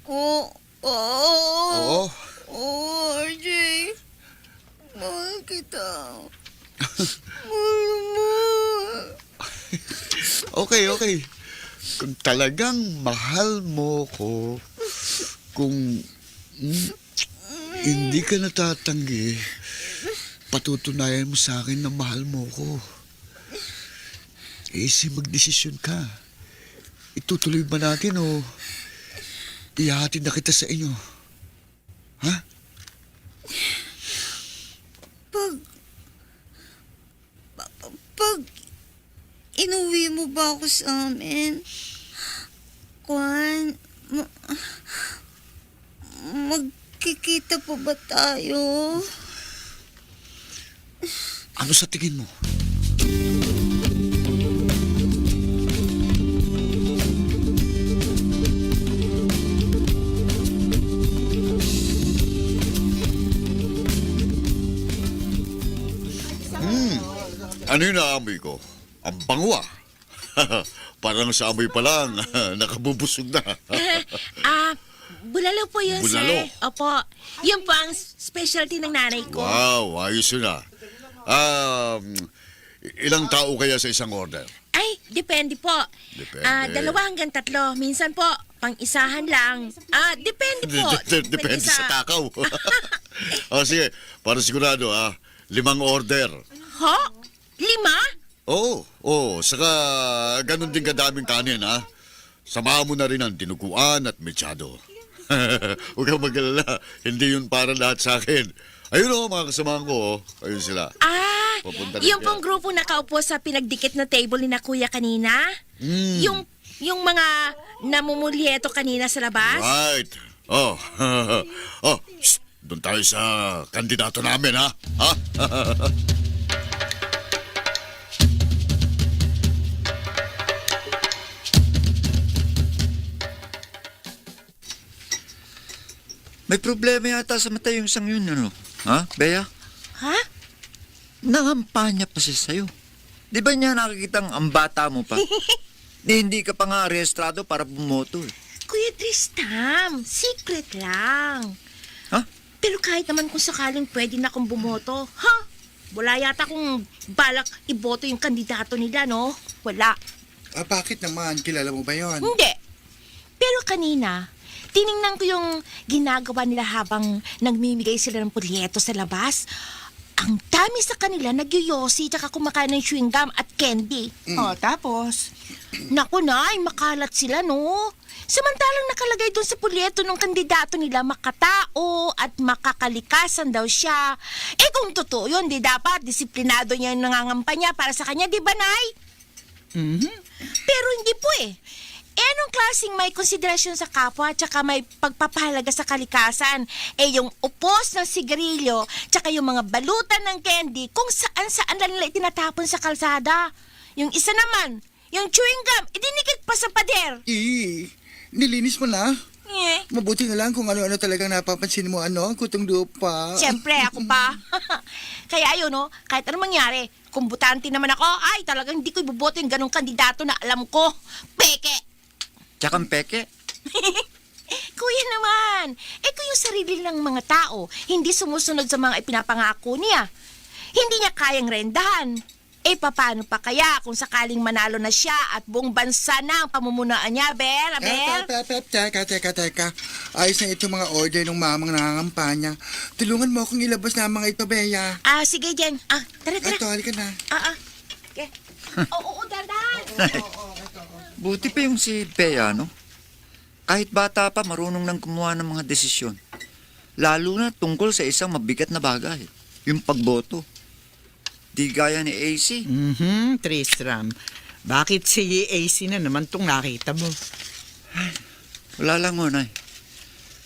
[SPEAKER 20] Oo.
[SPEAKER 22] Oo.
[SPEAKER 20] Oo, RJ. Mahal kita. Mahal mo.
[SPEAKER 22] Okay. Kung talagang mahal mo ko, kung hindi ka natatanggi, patutunayan mo sa akin na mahal mo ko. Magdesisyon ka. Itutuloy ba natin o ihahatid na kita sa inyo? Ha?
[SPEAKER 20] Pag inuwi mo ba ako sa amin, magkikita pa ba tayo?
[SPEAKER 22] Ano sa tingin mo? Ano yung naamoy ko? Ang bango Parang sa amoy pa lang, nakabubusog na.
[SPEAKER 16] Bulalo po yun,
[SPEAKER 22] Bulalo?
[SPEAKER 16] sir. Opo. Yun po ang specialty ng nanay ko.
[SPEAKER 22] Wow, ayos yun ilang tao kaya sa isang order?
[SPEAKER 16] Ay, depende po.
[SPEAKER 22] Depende.
[SPEAKER 16] 2 hanggang 3. Minsan po, pang-isahan lang. Depende po.
[SPEAKER 22] Depende sa takaw. Sige, para sigurado 5 order.
[SPEAKER 16] Ho? 5?
[SPEAKER 22] Oo. Saka ganun din kadaming kanin, Samahan mo na rin ang dinuguan at mechado. Huwag kang mag-alala. Hindi yun para lahat sa akin. Ayun mga kasamahan ko, Ayun sila. Papunta
[SPEAKER 16] Yung pong grupo nakaupo sa pinagdikit na table ni na kuya kanina? Yung mga namumulyeto kanina sa labas?
[SPEAKER 22] Right. Doon tayo sa kandidato namin, ha?
[SPEAKER 21] May problema yata sa mata yung isang yun, Ha, Bea?
[SPEAKER 16] Ha?
[SPEAKER 21] Nangampanya pa siya sa'yo. Di ba niya nakikitang ang bata mo pa? Hindi ka pa nga rehistrado para bumoto eh.
[SPEAKER 16] Kuya Tristam, secret lang.
[SPEAKER 21] Ha?
[SPEAKER 16] Pero kahit naman kung sakaling pwede na akong bumoto, ha? Wala yata kung balak iboto yung kandidato nila, no? Wala.
[SPEAKER 3] Bakit naman? Kilala mo ba yon?
[SPEAKER 16] Hindi. Pero kanina, tiningnan ko yung ginagawa nila habang nagmimigay sila ng pulyeto sa labas. Ang dami sa kanila nagyoyosi tsaka kumakain ng chewing gum at candy. Tapos? Naku nay, makalat sila, no? Samantalang nakalagay doon sa pulyeto ng kandidato nila makatao at makakalikasan daw siya. Eh kung totoo yun, di dapat disiplinado niya yung nangangampanya para sa kanya, di ba, Nay? Pero hindi po eh. Eh, anong klaseng may konsiderasyon sa kapwa tsaka may pagpapahalaga sa kalikasan? Eh, yung upos ng sigarilyo tsaka yung mga balutan ng candy kung saan-saan lang nila itinatapon sa kalsada. Yung isa naman, yung chewing gum, idinikit pa sa pader.
[SPEAKER 3] Nilinis mo na?
[SPEAKER 16] Eh.
[SPEAKER 3] Mabuti na lang kung ano-ano talagang napapansin mo, kutong lupa.
[SPEAKER 16] Siyempre, ako pa. Kaya ayun, no, kahit anong mangyari, kung butante naman ako, ay talagang hindi ko iboboto yung ganong kandidato na alam ko. Peke!
[SPEAKER 21] Tsakang peke.
[SPEAKER 16] Kuya naman, kung yung sarili ng mga tao hindi sumusunod sa mga ipinapangako niya, hindi niya kayang rendahan. Paano pa kaya kung sakaling manalo na siya at buong bansa na ang pamumunuan niya, Abel?
[SPEAKER 3] Teka. Ayos na ito mga order ng mamang nangangampanya. Tulungan mo akong ilabas na mga ito, Bea.
[SPEAKER 16] Sige, Jen. Tara.
[SPEAKER 3] Ito, halika na.
[SPEAKER 16] Okay. Oo, dadan.
[SPEAKER 21] Buti pa yung si Bea, no? Kahit bata pa, marunong nang kumuha ng mga desisyon. Lalo na tungkol sa isang mabigat na bagay, yung pagboto. Di gaya ni AC.
[SPEAKER 10] Tristram. Bakit si AC na naman itong nakita mo?
[SPEAKER 21] Wala lang, Nay.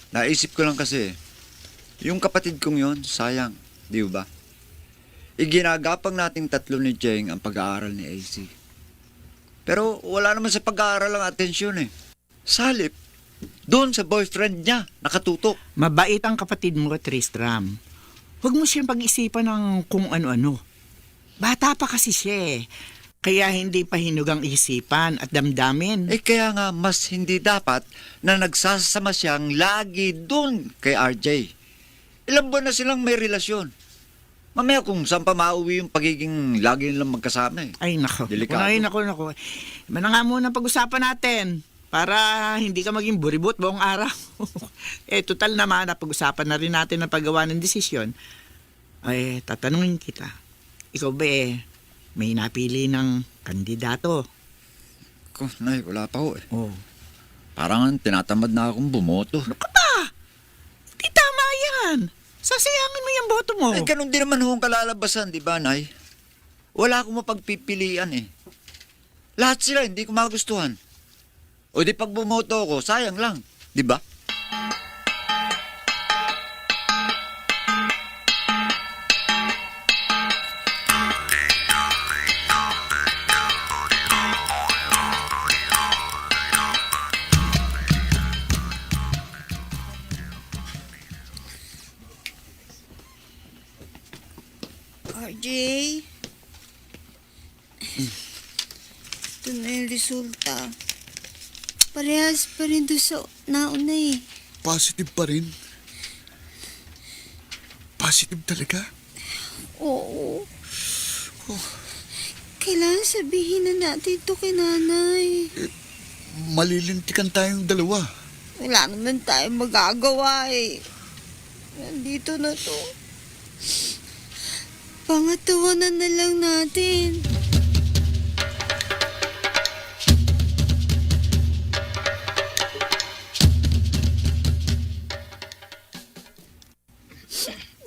[SPEAKER 21] Naisip ko lang kasi, yung kapatid kong yon, sayang, di ba? Iginagapang nating tatlo ni Jeng ang pag-aaral ni AC. Pero wala naman sa pag-aaral ang atensyon eh. Salip, doon sa boyfriend niya, nakatutok.
[SPEAKER 10] Mabait ang kapatid mo, Tristram. Huwag mo siyang pag-isipan ng kung ano-ano. Bata pa kasi siya eh. Kaya hindi pa hinugang isipan at damdamin.
[SPEAKER 21] Kaya nga mas hindi dapat na nagsasama siyang lagi doon kay RJ. Ilang buwan na silang may relasyon. Mamaya kung saan pa mauwi yung pagiging lagi nilang magkasama eh.
[SPEAKER 10] Ay nako.
[SPEAKER 21] Delikado.
[SPEAKER 10] Ay nako. Mana nga muna pag-usapan natin para hindi ka maging buribot buong araw. Total naman na pag-usapan na rin natin ang paggawa ng desisyon. Tatanungin kita. Ikaw ba may napili ng kandidato?
[SPEAKER 21] Nay, wala pa ho eh. Parang tinatamad na akong bumoto.
[SPEAKER 10] Ano ka ba? Di tama yan. Sasayangin mo yung boto mo.
[SPEAKER 21] Ganun din naman ho ang kalalabasan, di ba, Nay? Wala akong mapagpipilian eh. Lahat sila hindi ko magustuhan. O di pag bumoto ako, sayang lang. Di ba?
[SPEAKER 20] RJ? Ito na yung resulta. Parehas pa rin doon sa nauna eh.
[SPEAKER 22] Positive pa rin. Positive talaga.
[SPEAKER 20] Oo. Kailangan sabihin na natin ito kay nanay.
[SPEAKER 22] Malilintikan tayong dalawa.
[SPEAKER 20] Wala naman tayong magagawa eh. Nandito na to. Pangatawanan na lang natin.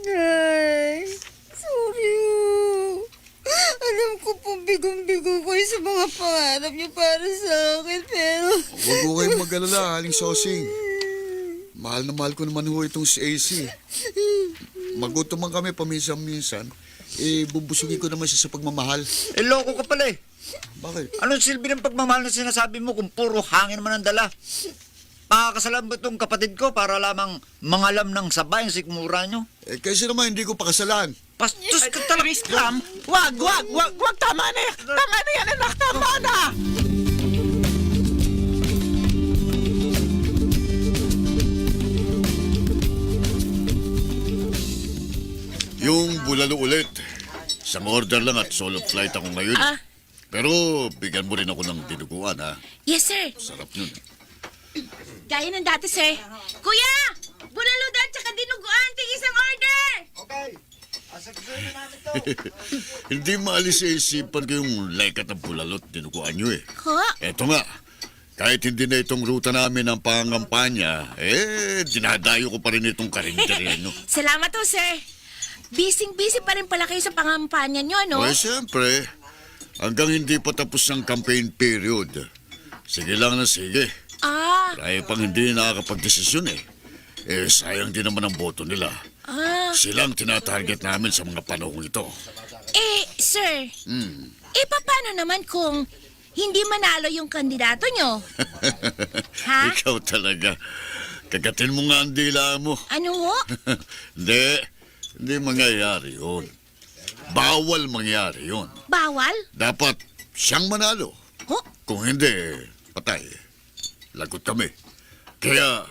[SPEAKER 20] Ay, sorry. Alam ko pong bigong-bigo ko sa mga pangarap niyo para sa akin, pero...
[SPEAKER 22] Huwag ko kayong mag-alala, Aling Sosing. Mahal na mahal ko naman ho itong si AC. Magutom man kami paminsan-minsan, bubusugin ko naman siya sa pagmamahal.
[SPEAKER 21] Loko ka pala eh.
[SPEAKER 22] Bakit?
[SPEAKER 21] Anong silbi ng pagmamahal na sinasabi mo kung puro hangin naman ang dala? Makakasalan ba itong kapatid ko para lamang mangalam ng sabay ang sikmura nyo?
[SPEAKER 22] Eh, kasi naman hindi ko pakasalan.
[SPEAKER 21] Pastos ka talaga.
[SPEAKER 10] Tristram, wag, tama na yan. Tama na yan, anak, tama na.
[SPEAKER 22] Yung bulalo ulit. Isang order lang at solo flight ako ngayon. Pero bigyan mo rin ako ng dinuguan, ha?
[SPEAKER 16] Yes, sir.
[SPEAKER 22] Sarap yun.
[SPEAKER 16] Gaya ng dati, sir. Kuya! Bulalo daw tsaka dinuguan. Isang order!
[SPEAKER 21] Okay.
[SPEAKER 22] Hindi maalis sa isipan ko yung lekat ng bulalot dinuguan nyo eh.
[SPEAKER 16] Ha?
[SPEAKER 22] Eto nga, kahit hindi na itong ruta namin ang pangangampanya, dinadayo ko pa rin itong karinderya nyo.
[SPEAKER 16] Salamat ho, sir. Busy pa rin pala kayo sa pangampanya nyo, ano?
[SPEAKER 22] Eh, siyempre. Hanggang hindi pa tapos ang campaign period. Sige lang na sige. Kaya pang hindi nakakapagdesisyon eh. Sayang din naman ang boto nila. Silang tinatarget namin sa mga panahong ito.
[SPEAKER 16] Sir. Paano naman kung hindi manalo yung kandidato nyo? Ha?
[SPEAKER 22] Ikaw talaga. Kagatin mo nga ang dila mo.
[SPEAKER 16] Ano ho?
[SPEAKER 22] Hindi mangyayari yun. Bawal mangyari yun.
[SPEAKER 16] Bawal?
[SPEAKER 22] Dapat siyang manalo. Kung hindi, patay. Lagot kami. Kaya,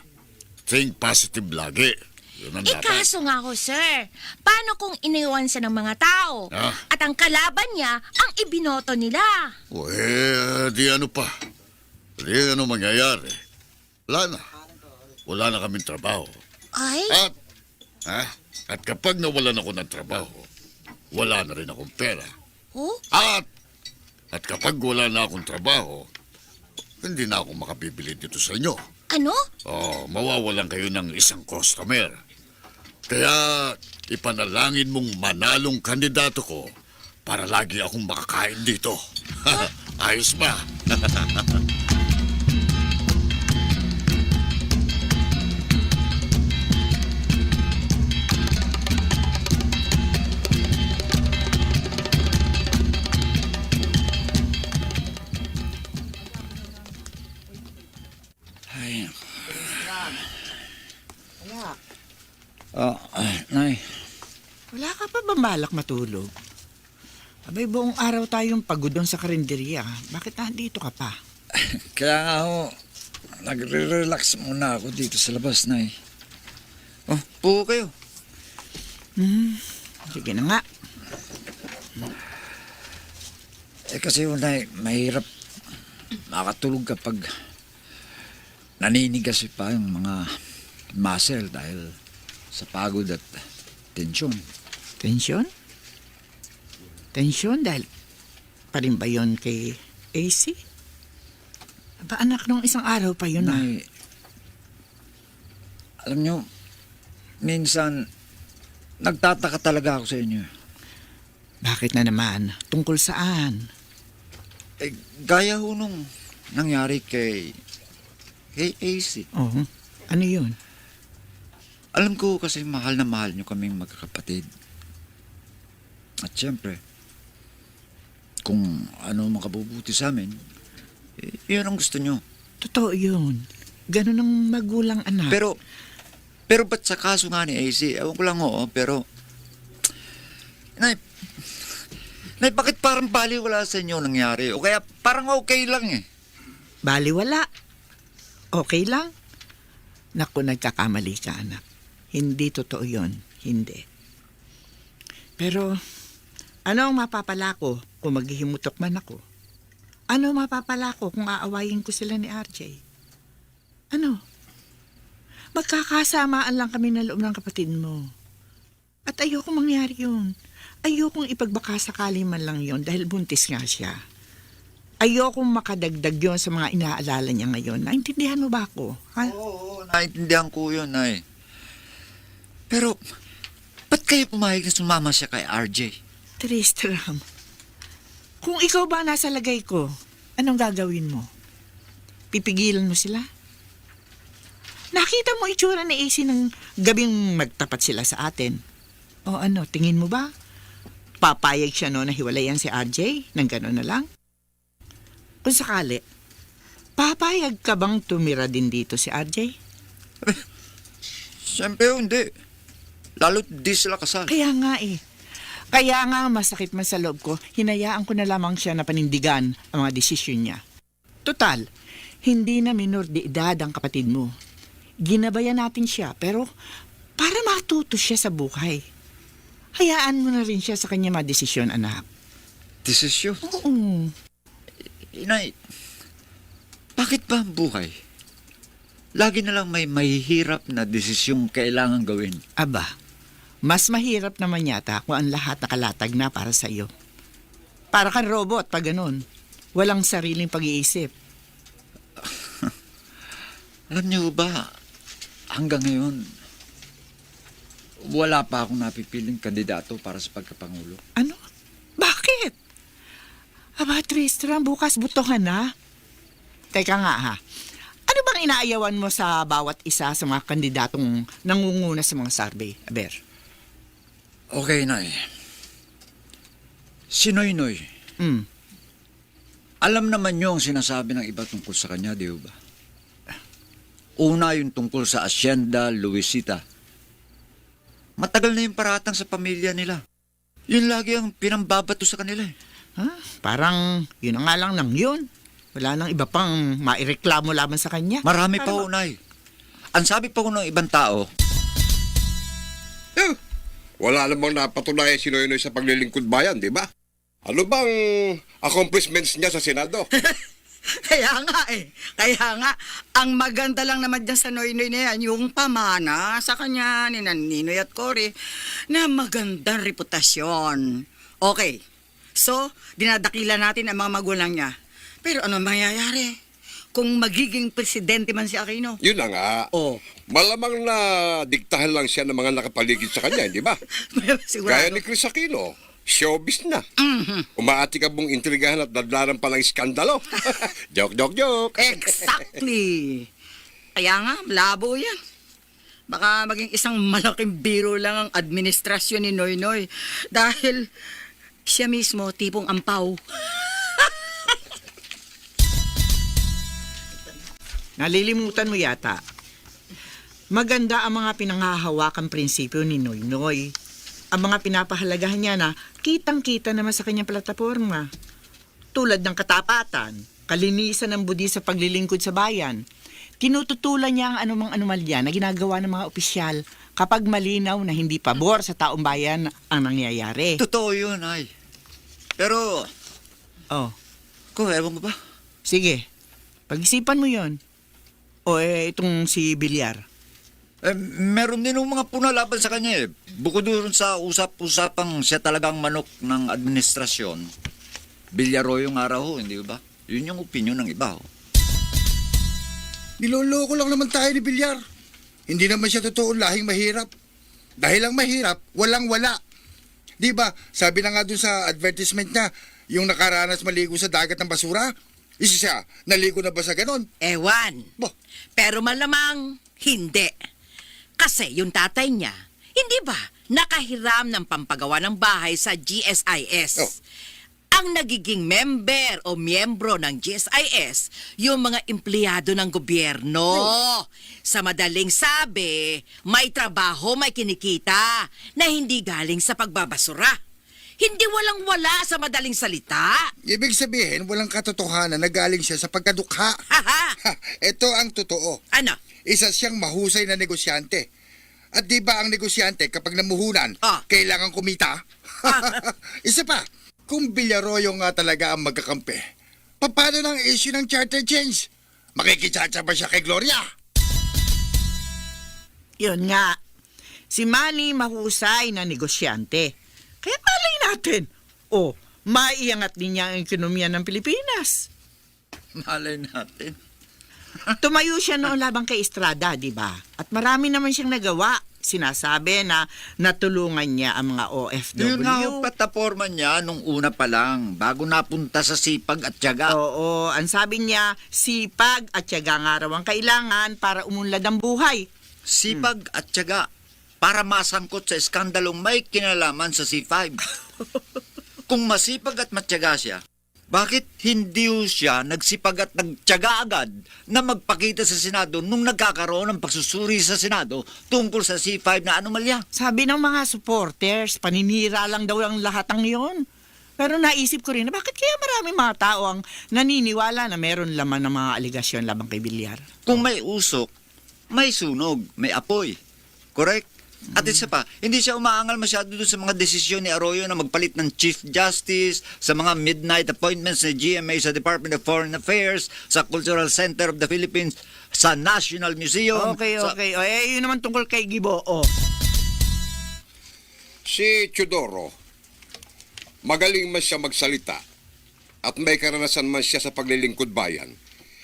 [SPEAKER 22] think positive lagi. Yun ang dapat.
[SPEAKER 16] Kaso nga ho, sir. Paano kung iniwan siya ng mga tao? At ang kalaban niya, ang ibinoto nila?
[SPEAKER 22] Di ano pa. Di ano mangyayari. Wala na kaming trabaho.
[SPEAKER 16] Ay?
[SPEAKER 22] At kapag nawalan ako ng trabaho, wala na rin akong pera.
[SPEAKER 16] Oh?
[SPEAKER 22] At kapag wala na akong trabaho, hindi na ako makabibili dito sa inyo.
[SPEAKER 16] Ano?
[SPEAKER 22] Mawawalan kayo ng isang customer. Kaya ipanalangin mong manalong kandidato ko para lagi akong makakain dito. Ayos ba?
[SPEAKER 21] Nay.
[SPEAKER 10] Wala ka pa ba balak matulog? Abay, buong araw tayong pagod doon sa karinderya. Bakit nandito ka pa?
[SPEAKER 21] Kaya nga nagre-relax muna ako dito sa labas, Nay. Puho kayo.
[SPEAKER 10] Sige na nga.
[SPEAKER 21] Kasi Nay, mahirap makatulog kapag naninigas pa yung mga muscle dahil sa pagod at tensyon.
[SPEAKER 10] Tensyon? Tensyon dahil pa rin ba yun kay AC? Aba anak, nung isang araw pa yun
[SPEAKER 21] Nay, alam nyo, minsan nagtataka talaga ako sa inyo.
[SPEAKER 10] Bakit na naman? Tungkol saan?
[SPEAKER 21] Gaya ho nung nangyari kay AC.
[SPEAKER 10] Oo. Ano yun?
[SPEAKER 21] Alam ko kasi mahal na mahal nyo kaming magkakapatid. At syempre, kung ano makabubuti sa amin, yun ang gusto nyo.
[SPEAKER 10] Totoo yun. Ganun ang magulang anak.
[SPEAKER 21] Pero ba't sa kaso nga ni AC, ewan ko lang pero... Nay, bakit parang baliwala sa inyo nangyari? O kaya parang okay lang eh.
[SPEAKER 10] Baliwala? Okay lang? Naku, nagkakamali ka, anak. Hindi totoo yun. Hindi. Pero, ano ang mapapala ko kung maghihimutok man ako? Ano ang mapapala ko kung aawayin ko sila ni RJ? Ano? Magkakasamaan lang kami ng loob ng kapatid mo. At ayoko mangyari yun. Ayokong ipagbaka sakali man lang yun dahil buntis nga siya. Ayokong makadagdag yun sa mga inaalala niya ngayon. Naintindihan mo ba ako? Ha?
[SPEAKER 21] Oo, naintindihan ko yun, Nay. Pero, ba't kayo pumayag na sumama siya kay RJ?
[SPEAKER 10] Tristram, kung ikaw ba nasa lagay ko, anong gagawin mo? Pipigilan mo sila? Nakita mo itsura ni AC ng gabing magtapat sila sa atin. O ano, tingin mo ba? Papayag siya no na hiwalayan si RJ nang gano'n na lang? Kung sakali, Papayag ka bang tumira din dito si RJ?
[SPEAKER 21] Siyempre hindi. Lalo't di sila kasal.
[SPEAKER 10] Kaya nga eh. Kaya nga masakit man sa loob ko, hinayaan ko na lamang siya na panindigan ang mga desisyon niya. Total, hindi na minor de edad ang kapatid mo. Ginabayan natin siya, pero para matuto siya sa buhay. Hayaan mo na rin siya sa kanya mga desisyon, anak.
[SPEAKER 21] Desisyon?
[SPEAKER 10] Oo.
[SPEAKER 21] Inay, bakit ba ang buhay? Lagi na lang may mahihirap na desisyong kailangan gawin.
[SPEAKER 10] Aba, mas mahirap naman yata kung ang lahat nakalatag na para sa iyo. Para kang robot pag ganun. Walang sariling pag-iisip.
[SPEAKER 21] Alam niyo ba, hanggang ngayon, wala pa akong napipiling kandidato para sa pagkapangulo.
[SPEAKER 10] Ano? Bakit? Aba, Tristram, bukas butohan na. Teka nga ha, ano bang inaayawan mo sa bawat isa sa mga kandidatong nangunguna sa mga survey, Aber?
[SPEAKER 21] Okay, Nay. Si Noynoy. Alam naman niyo ang sinasabi ng iba tungkol sa kanya, di ba? Una yung tungkol sa Hacienda Luisita. Matagal na yung paratang sa pamilya nila. Yun lagi ang pinambabato sa kanila eh.
[SPEAKER 10] Parang yun na nga lang nang yun. Wala nang iba pang maireklamo laban sa kanya.
[SPEAKER 21] Marami pa, Unay. Ang sabi pa ko ng ibang tao,
[SPEAKER 6] Wala namang napatunayan si Noynoy sa paglilingkod bayan, di ba? Ano bang accomplishments niya sa Senado?
[SPEAKER 1] Kaya nga, ang maganda lang naman dyan sa Noynoy na yan, yung pamana sa kanya ni Ninoy at Cory, na magandang reputasyon. Okay, so, dinadakila natin ang mga magulang niya. Pero ano mangyayari kung magiging presidente man si Aquino?
[SPEAKER 6] Yun na nga. Malamang na diktahan lang siya ng mga nakapaligid sa kanya, di ba? Gaya ni Chris Aquino. Showbiz na. Umaati ka mong intrigahan at dadlaran pa ng iskandalo. Joke.
[SPEAKER 1] Exactly. Kaya nga, malabo yan. Baka maging isang malaking biro lang ang administrasyon ni Noynoy. Dahil siya mismo tipong ampaw.
[SPEAKER 10] Nalilimutan mo yata. Maganda ang mga pinanghahawakang prinsipyo ni Noynoy. Ang mga pinapahalagahan niya na kitang-kita naman sa kanyang plataforma. Tulad ng katapatan, kalinisan ng budi sa paglilingkod sa bayan. Tinututulan niya ang anumang anomalya na ginagawa ng mga opisyal kapag malinaw na hindi pabor sa taong bayan ang nangyayari.
[SPEAKER 21] Totoo yun, ay. Pero, ewan ko ba?
[SPEAKER 10] Sige, pag-isipan mo yun. Itong si Bilyar.
[SPEAKER 21] Meron din ng mga punalaban sa kanya eh. Bukod doon sa usap-usapang siya talagang manok ng administrasyon, Bilyaro yung araw, hindi ba? Yun yung opinion ng iba.
[SPEAKER 3] Niloloko lang naman tayo ni Bilyar. Hindi naman siya totoo lahing mahirap. Dahil lang mahirap, walang-wala. Di ba, sabi na nga dun sa advertisement niya, yung nakaranas maligo sa dagat ng basura, isa siya, naligo na ba sa ganon?
[SPEAKER 16] Ewan. Pero malamang hindi. Kasi yung tatay niya, hindi ba, nakahiram ng pampagawa ng bahay sa GSIS. Ang nagiging member o miyembro ng GSIS, yung mga empleyado ng gobyerno. Sa madaling sabi, may trabaho, may kinikita na hindi galing sa pagbabasura. Hindi walang-wala sa madaling salita.
[SPEAKER 3] Ibig sabihin, walang katotohanan na galing siya sa pagkadukha. Ito ang totoo.
[SPEAKER 16] Ano?
[SPEAKER 3] Isa siyang mahusay na negosyante. At di ba ang negosyante kapag namuhunan, kailangan kumita? Isa pa, kung Villaroyo nga talaga ang magkakampi, paano ng issue ng charter change? Makikitsatsa ba siya kay Gloria?
[SPEAKER 10] Yun nga, si Manny mahusay na negosyante. Kaya malay natin, maiangat din niya ang ekonomiya ng Pilipinas.
[SPEAKER 21] Malay natin.
[SPEAKER 10] Tumayo siya noon labang kay Estrada, di ba? At marami naman siyang nagawa. Sinasabi na natulungan niya ang mga OFW.
[SPEAKER 21] Yun nga ang plataforma niya nung una pa lang, bago napunta sa sipag at tiyaga.
[SPEAKER 10] Oo, ang sabi niya, sipag at tiyaga nga raw ang kailangan para umunlad ang buhay.
[SPEAKER 21] Sipag at tiyaga para masangkot sa iskandalong may kinalaman sa C5. Kung masipag at matyaga siya, Bakit hindi ho siya nagsipag at nagtiyaga agad na magpakita sa Senado nung nagkakaroon ng pagsusuri sa Senado tungkol sa C5 na anomalya?
[SPEAKER 10] Sabi ng mga supporters, paninira lang daw ang lahat ng yon. Pero naisip ko rin na bakit kaya maraming mga tao ang naniniwala na meron laman ng mga aligasyon labang kay Villar?
[SPEAKER 21] Kung may usok, may sunog, may apoy. Correct? At isa pa, hindi siya umaangal masyado doon sa mga desisyon ni Arroyo na magpalit ng Chief Justice, sa mga midnight appointments ni GMA sa Department of Foreign Affairs, sa Cultural Center of the Philippines, sa National Museum.
[SPEAKER 10] Okay. Yun naman tungkol kay Gibo.
[SPEAKER 6] Si Teodoro, magaling man siya magsalita at may karanasan man siya sa paglilingkod bayan.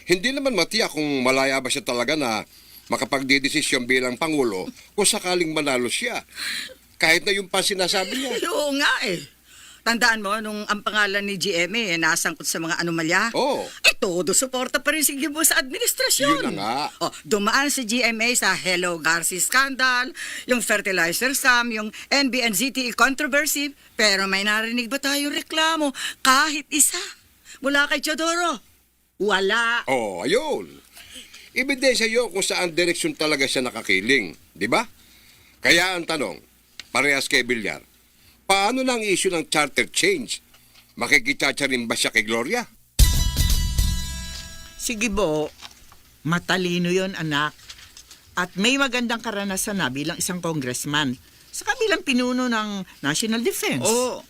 [SPEAKER 6] Hindi naman matiyak kung malaya ba siya talaga na makapagdidesisyon bilang Pangulo kung sakaling manalo siya. Kahit na yung pa sinasabi niya.
[SPEAKER 1] Oo nga eh. Tandaan mo, nung ang pangalan ni GMA nasangkot sa mga anomalya, todo suporta pa rin si Gibo sa administrasyon.
[SPEAKER 6] Yun na nga.
[SPEAKER 1] Dumaan si GMA sa Hello Garcia scandal, yung fertilizer scam, yung NBNZTE controversy, pero may narinig ba tayong reklamo? Kahit isa. Mula kay Teodoro. Wala.
[SPEAKER 6] Ayun. Ebidensya yun kung saan direksyon talaga siya nakakiling. Di ba? Kaya ang tanong, parehas kay Villar, paano nang issue ng charter change? Makikitsacha rin ba siya kay Gloria?
[SPEAKER 10] Sige bo, matalino yon anak. At may magandang karanasan na bilang isang congressman sa kabilang pinuno ng National Defense.
[SPEAKER 21] Oo.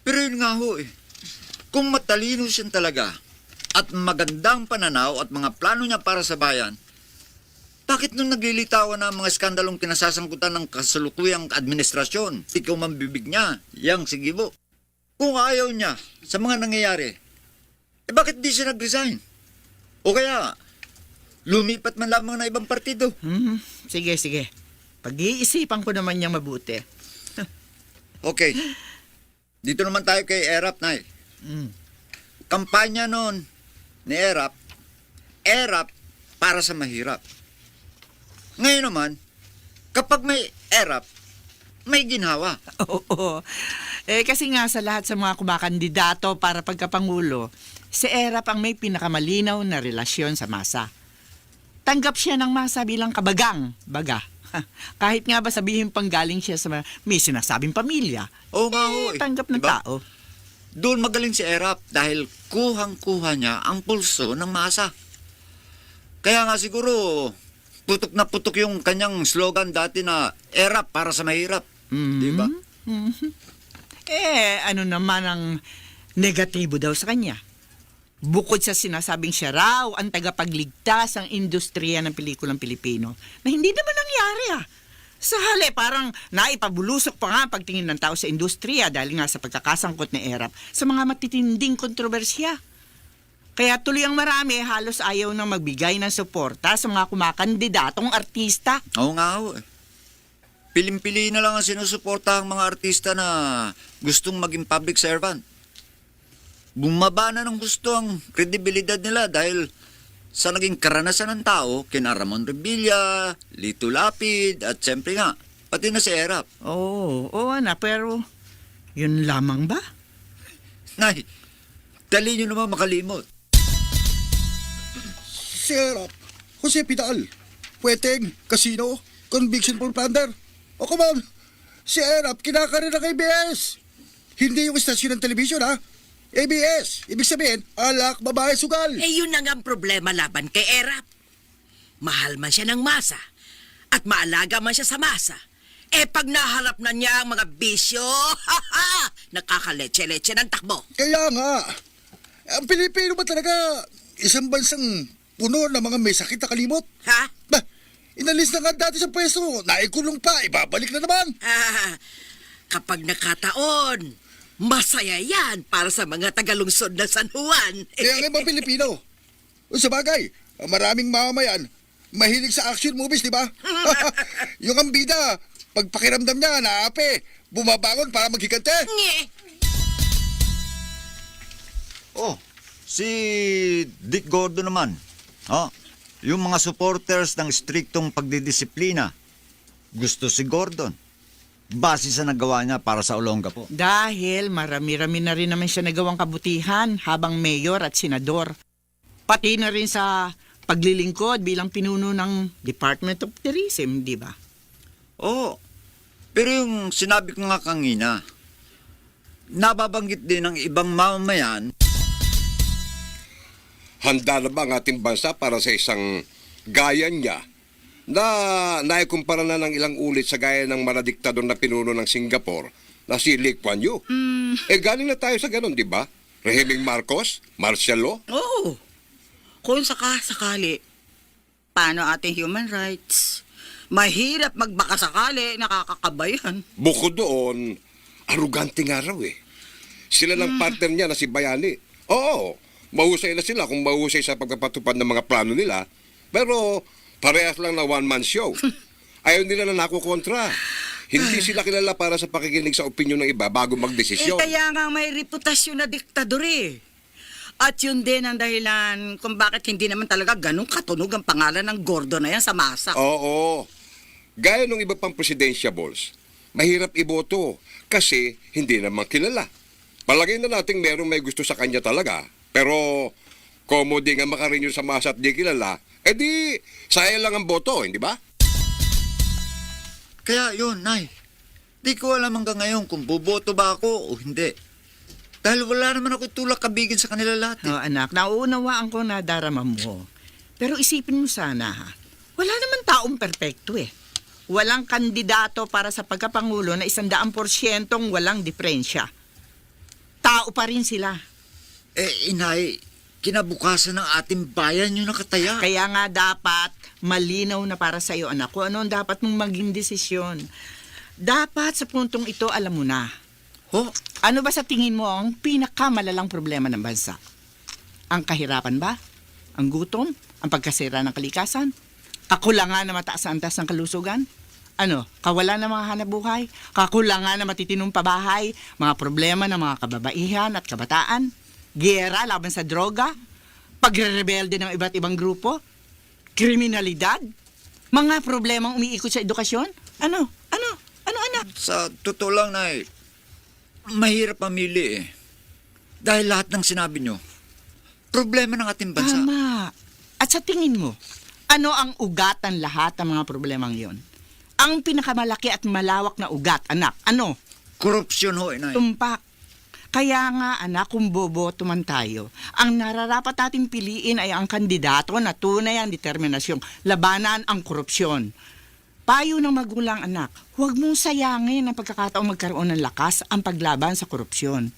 [SPEAKER 21] Pero yun nga ho eh. Kung matalino siya talaga at magandang pananaw at mga plano niya para sa bayan, bakit nung naglilitawan na mga skandalong kinasasangkutan ng kasalukuyang administrasyon, ikaw mambibig niya, yang si Gibo? Kung ayaw niya sa mga nangyayari, bakit di siya nag-resign? O kaya, lumipat man lamang na ibang partido?
[SPEAKER 10] Sige. Pag-iisipan ko naman niyang mabuti.
[SPEAKER 21] Okay. Dito naman tayo kay Erap, Nay. Kampanya noon ni Erap para sa mahirap. Ngayon naman, kapag may Erap, may ginhawa.
[SPEAKER 10] Oo. Kasi nga sa lahat sa mga kumakandidato para pagkapangulo, si Erap ang may pinakamalinaw na relasyon sa masa. Tanggap siya ng masa bilang baga. Kahit nga ba sabihin panggaling siya sa may sinasabing pamilya.
[SPEAKER 21] Oo nga ho.
[SPEAKER 10] Tanggap ng tao.
[SPEAKER 21] Doon magaling si Erap dahil kuhang-kuha niya ang pulso ng masa. Kaya nga siguro, putok na putok yung kanyang slogan dati na Erap para sa mahirap. Di ba?
[SPEAKER 10] Ano naman ang negatibo daw sa kanya? Bukod sa sinasabing siya raw ang tagapagligtas ng industriya ng pelikulang Pilipino, na hindi naman nangyari Sa hali, parang naipabulusok pa nga pagtingin ng tao sa industriya dahil nga sa pagkakasangkot ni Erap sa mga matitinding kontrobersya. Kaya tuloy ang marami, halos ayaw nang magbigay ng suporta sa mga kumakandidatong artista.
[SPEAKER 21] Oo nga ho. Pilim-pili na lang ang sinusuporta ang mga artista na gustong maging public servant. Bumaba na ng gusto ang kredibilidad nila dahil sa naging karanasan ng tao, kina Ramon Revilla, Lito Lapid, at siyempre nga, pati na si Erap.
[SPEAKER 10] Oo, pero yun lamang ba?
[SPEAKER 21] Nay, dali nyo naman makalimot.
[SPEAKER 3] Si Erap, Jose Pidal, Puweteng, Casino, Conviction for Plunder. O come on, si Erap kinakarira kay ABS. Hindi yung istasyon ng television ABS, ibig sabihin, alak, babae, sugal.
[SPEAKER 4] Yun na nga ang problema laban kay Erap. Mahal man siya ng masa at maalaga man siya sa masa. Pag naharap na niya ang mga bisyo, nakakaleche-leche ng takbo.
[SPEAKER 3] Kaya nga, ang Pilipino ba talaga isang bansang puno ng mga may sakit na kalimot? Bah, inalis na nga dati sa pwesto, naikulong pa, ibabalik na naman.
[SPEAKER 4] Kapag nakataon, masaya yan para sa mga tagalungsod ng San Juan.
[SPEAKER 3] Kaya nga mga Pilipino. Sa bagay, maraming mamamayan, mahilig sa action movies, di ba? Yung ang bida, pag pakiramdam niya, naape, bumabangon para maghigante.
[SPEAKER 21] Si Dick Gordon naman. Yung mga supporters ng striktong pagdidisiplina, gusto si Gordon. base sa nagawa niya para sa Olongapo?
[SPEAKER 10] Dahil marami-rami na rin naman siya nagawang kabutihan habang mayor at senador. Pati na rin sa paglilingkod bilang pinuno ng Department of Tourism, di ba?
[SPEAKER 21] Oo. Pero yung sinabi ko nga kanina, nababanggit din ng ibang mamamayan.
[SPEAKER 6] Handa na ba ang ating bansa para sa isang gaya niya na naikumpara na ng ilang ulit sa gaya ng maladiktador na pinuno ng Singapore na si Lee Kuan Yew? Galing na tayo sa ganun, di ba? Rehimeng Marcos, martial law.
[SPEAKER 1] Oo. Kung sakali, paano ating human rights? Mahirap magbakasakali, nakakakabayan.
[SPEAKER 6] Bukod doon, arugante nga raw eh. Sila ng partner niya na si Bayani. Oo, mahusay na sila kung mahusay sa pagpapatupad ng mga plano nila. Pero parehas lang na one-man show. Ayaw nila na nakukontra. Hindi sila kilala para sa pakikinig sa opinyon ng iba bago magdesisyon.
[SPEAKER 1] Kaya nga may reputasyon na diktador eh. At yun din ang dahilan kung bakit hindi naman talaga ganun katunog ang pangalan ng Gordo na yan sa masa.
[SPEAKER 6] Oo. Gaya ng iba pang presidentiables, mahirap iboto kasi hindi naman kilala. Palagay na nating merong may gusto sa kanya talaga. Pero komo di nga makarenew sa masa at di kilala, edi sayang lang ang boto, hindi ba?
[SPEAKER 21] Kaya yun, Nay. Di ko alam hanggang ngayon kung buboto ba ako o hindi. Dahil wala naman ako tulak kabigin sa kanila lahat.
[SPEAKER 10] Oh, anak, nauunawaan ko na darama mo. Pero isipin mo sana, ha? Wala naman taong perpekto eh. Walang kandidato para sa pagkapangulo na 100% walang diferensya. Tao pa rin sila.
[SPEAKER 21] Inay, kinabukasan ng ating bayan yung nakataya.
[SPEAKER 10] Kaya nga dapat malinaw na para sa iyo, anak, kung ano ang dapat mong maging desisyon. Dapat sa puntong ito, alam mo na. Ano ba sa tingin mo ang pinakamalalang problema ng bansa? Ang kahirapan ba? Ang gutom? Ang pagkasira ng kalikasan? Kakulangan na mataas ang antas ng kalusugan? Ano? Kawalan ng mga hanapbuhay? Kakulangan na matitinong pabahay? Mga problema ng mga kababaihan at kabataan? Giyera laban sa droga? Pagre-rebelde ng iba't ibang grupo? Kriminalidad? Mga problemang umiikot sa edukasyon? Ano, anak?
[SPEAKER 21] Sa totoo lang, Nay, mahirap mamili eh. Dahil lahat ng sinabi nyo, problema ng ating bansa.
[SPEAKER 10] Tama. At sa tingin mo, ano ang ugatan lahat ng mga problemang yon? Ang pinakamalaki at malawak na ugat, anak, ano?
[SPEAKER 21] Korupsyon ho, Inay.
[SPEAKER 10] Tumpak. Kaya nga, anak, kung boboto man tayo, ang nararapat nating piliin ay ang kandidato na tunay ang determinasyong labanan ang korupsyon. Payo ng magulang, anak, huwag mong sayangin ang pagkakataong magkaroon ng lakas ang paglaban sa korupsyon.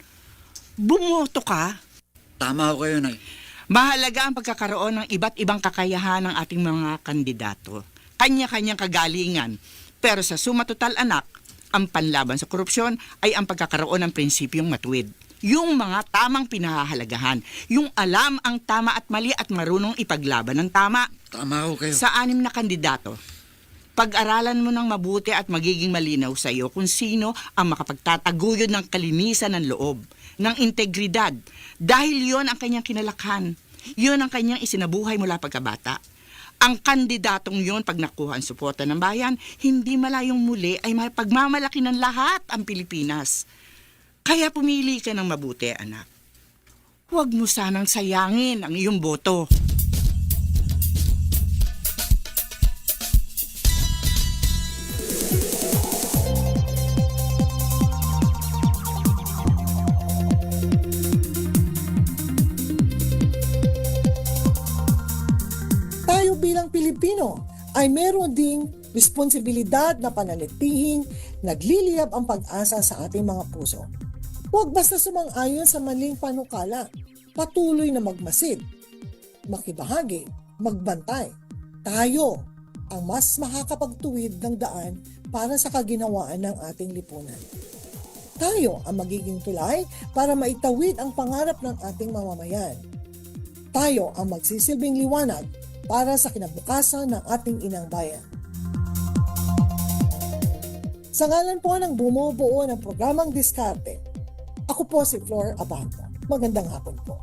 [SPEAKER 10] Bumoto ka.
[SPEAKER 21] Tama ho kayo, Nay.
[SPEAKER 10] Mahalaga ang pagkakaroon ng iba't ibang kakayahan ng ating mga kandidato. Kanya-kanyang kagalingan. Pero sa suma total, anak, ang panlaban sa korupsyon ay ang pagkakaroon ng prinsipyong matuwid. Yung mga tamang pinahahalagahan. Yung alam ang tama at mali at marunong ipaglaban ng tama.
[SPEAKER 21] Tama ho kayo.
[SPEAKER 10] Sa 6 na kandidato, pag-aralan mo ng mabuti at magiging malinaw sa iyo kung sino ang makapagtataguyod ng kalinisan ng loob, ng integridad. Dahil yon ang kanyang kinalakhan. Yon ang kanyang isinabuhay mula pagkabata. Ang kandidatong yon, pag nakuha ang suporta ng bayan, hindi malayong muli ay pagmamalaki ng lahat ang Pilipinas. Kaya pumili ka ng mabuti, anak. Huwag mo sanang sayangin ang iyong boto.
[SPEAKER 15] Tayo bilang Pilipino ay meron ding responsibilidad na pananatihing nagliliyab ang pag-asa sa ating mga puso. Huwag basta sumang-ayon sa maling panukala. Patuloy na magmasid, makibahagi, magbantay. Tayo ang mas makakapagtuwid ng daan para sa kaginawaan ng ating lipunan. Tayo ang magiging tulay para maitawid ang pangarap ng ating mamamayan. Tayo ang magsisilbing liwanag para sa kinabukasan ng ating inang bayan. Sa ngalan po ng bumubuo ng programang Diskarte, ako po si Flor Abando. Magandang hapon po.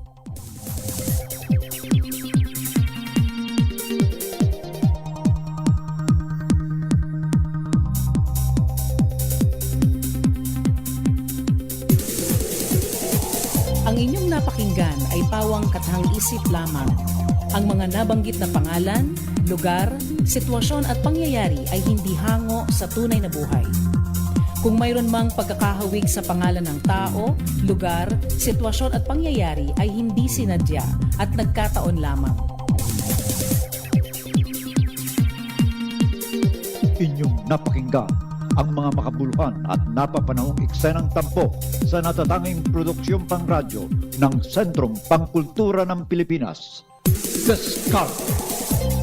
[SPEAKER 8] pinapakinggan ay pawang katahang-isip lamang. Ang mga nabanggit na pangalan, lugar, sitwasyon at pangyayari ay hindi hango sa tunay na buhay. Kung mayroon mang pagkakahawig sa pangalan ng tao, lugar, sitwasyon at pangyayari ay hindi sinadya at nagkataon lamang.
[SPEAKER 5] Inyong napakinggan ang mga makabuluhan at napapanahong eksenang tampok sa natatanging produksyong pangradyo ng Sentrong Pangkultura ng Pilipinas. Descarte,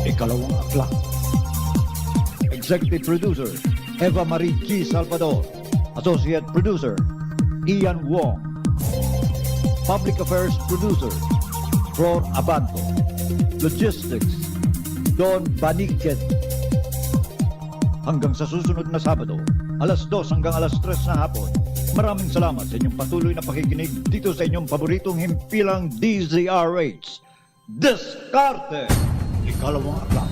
[SPEAKER 5] Ikalawang Aklat. Executive Producer, Eva Marie G. Salvador. Associate Producer, Ian Wong. Public Affairs Producer, Flor Abanto. Logistics, Don Baniket. Hanggang sa susunod na Sabado, alas 2 hanggang alas 3 na hapon. Maraming salamat sa inyong patuloy na pakikinig dito sa inyong paboritong himpilang DZRH. Descarte! Ikalawang Aklat.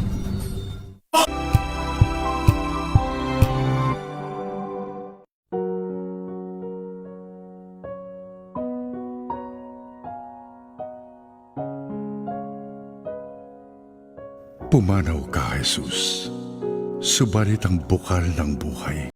[SPEAKER 11] Pumanaw ka, Jesus. Subalit ang bukal ng buhay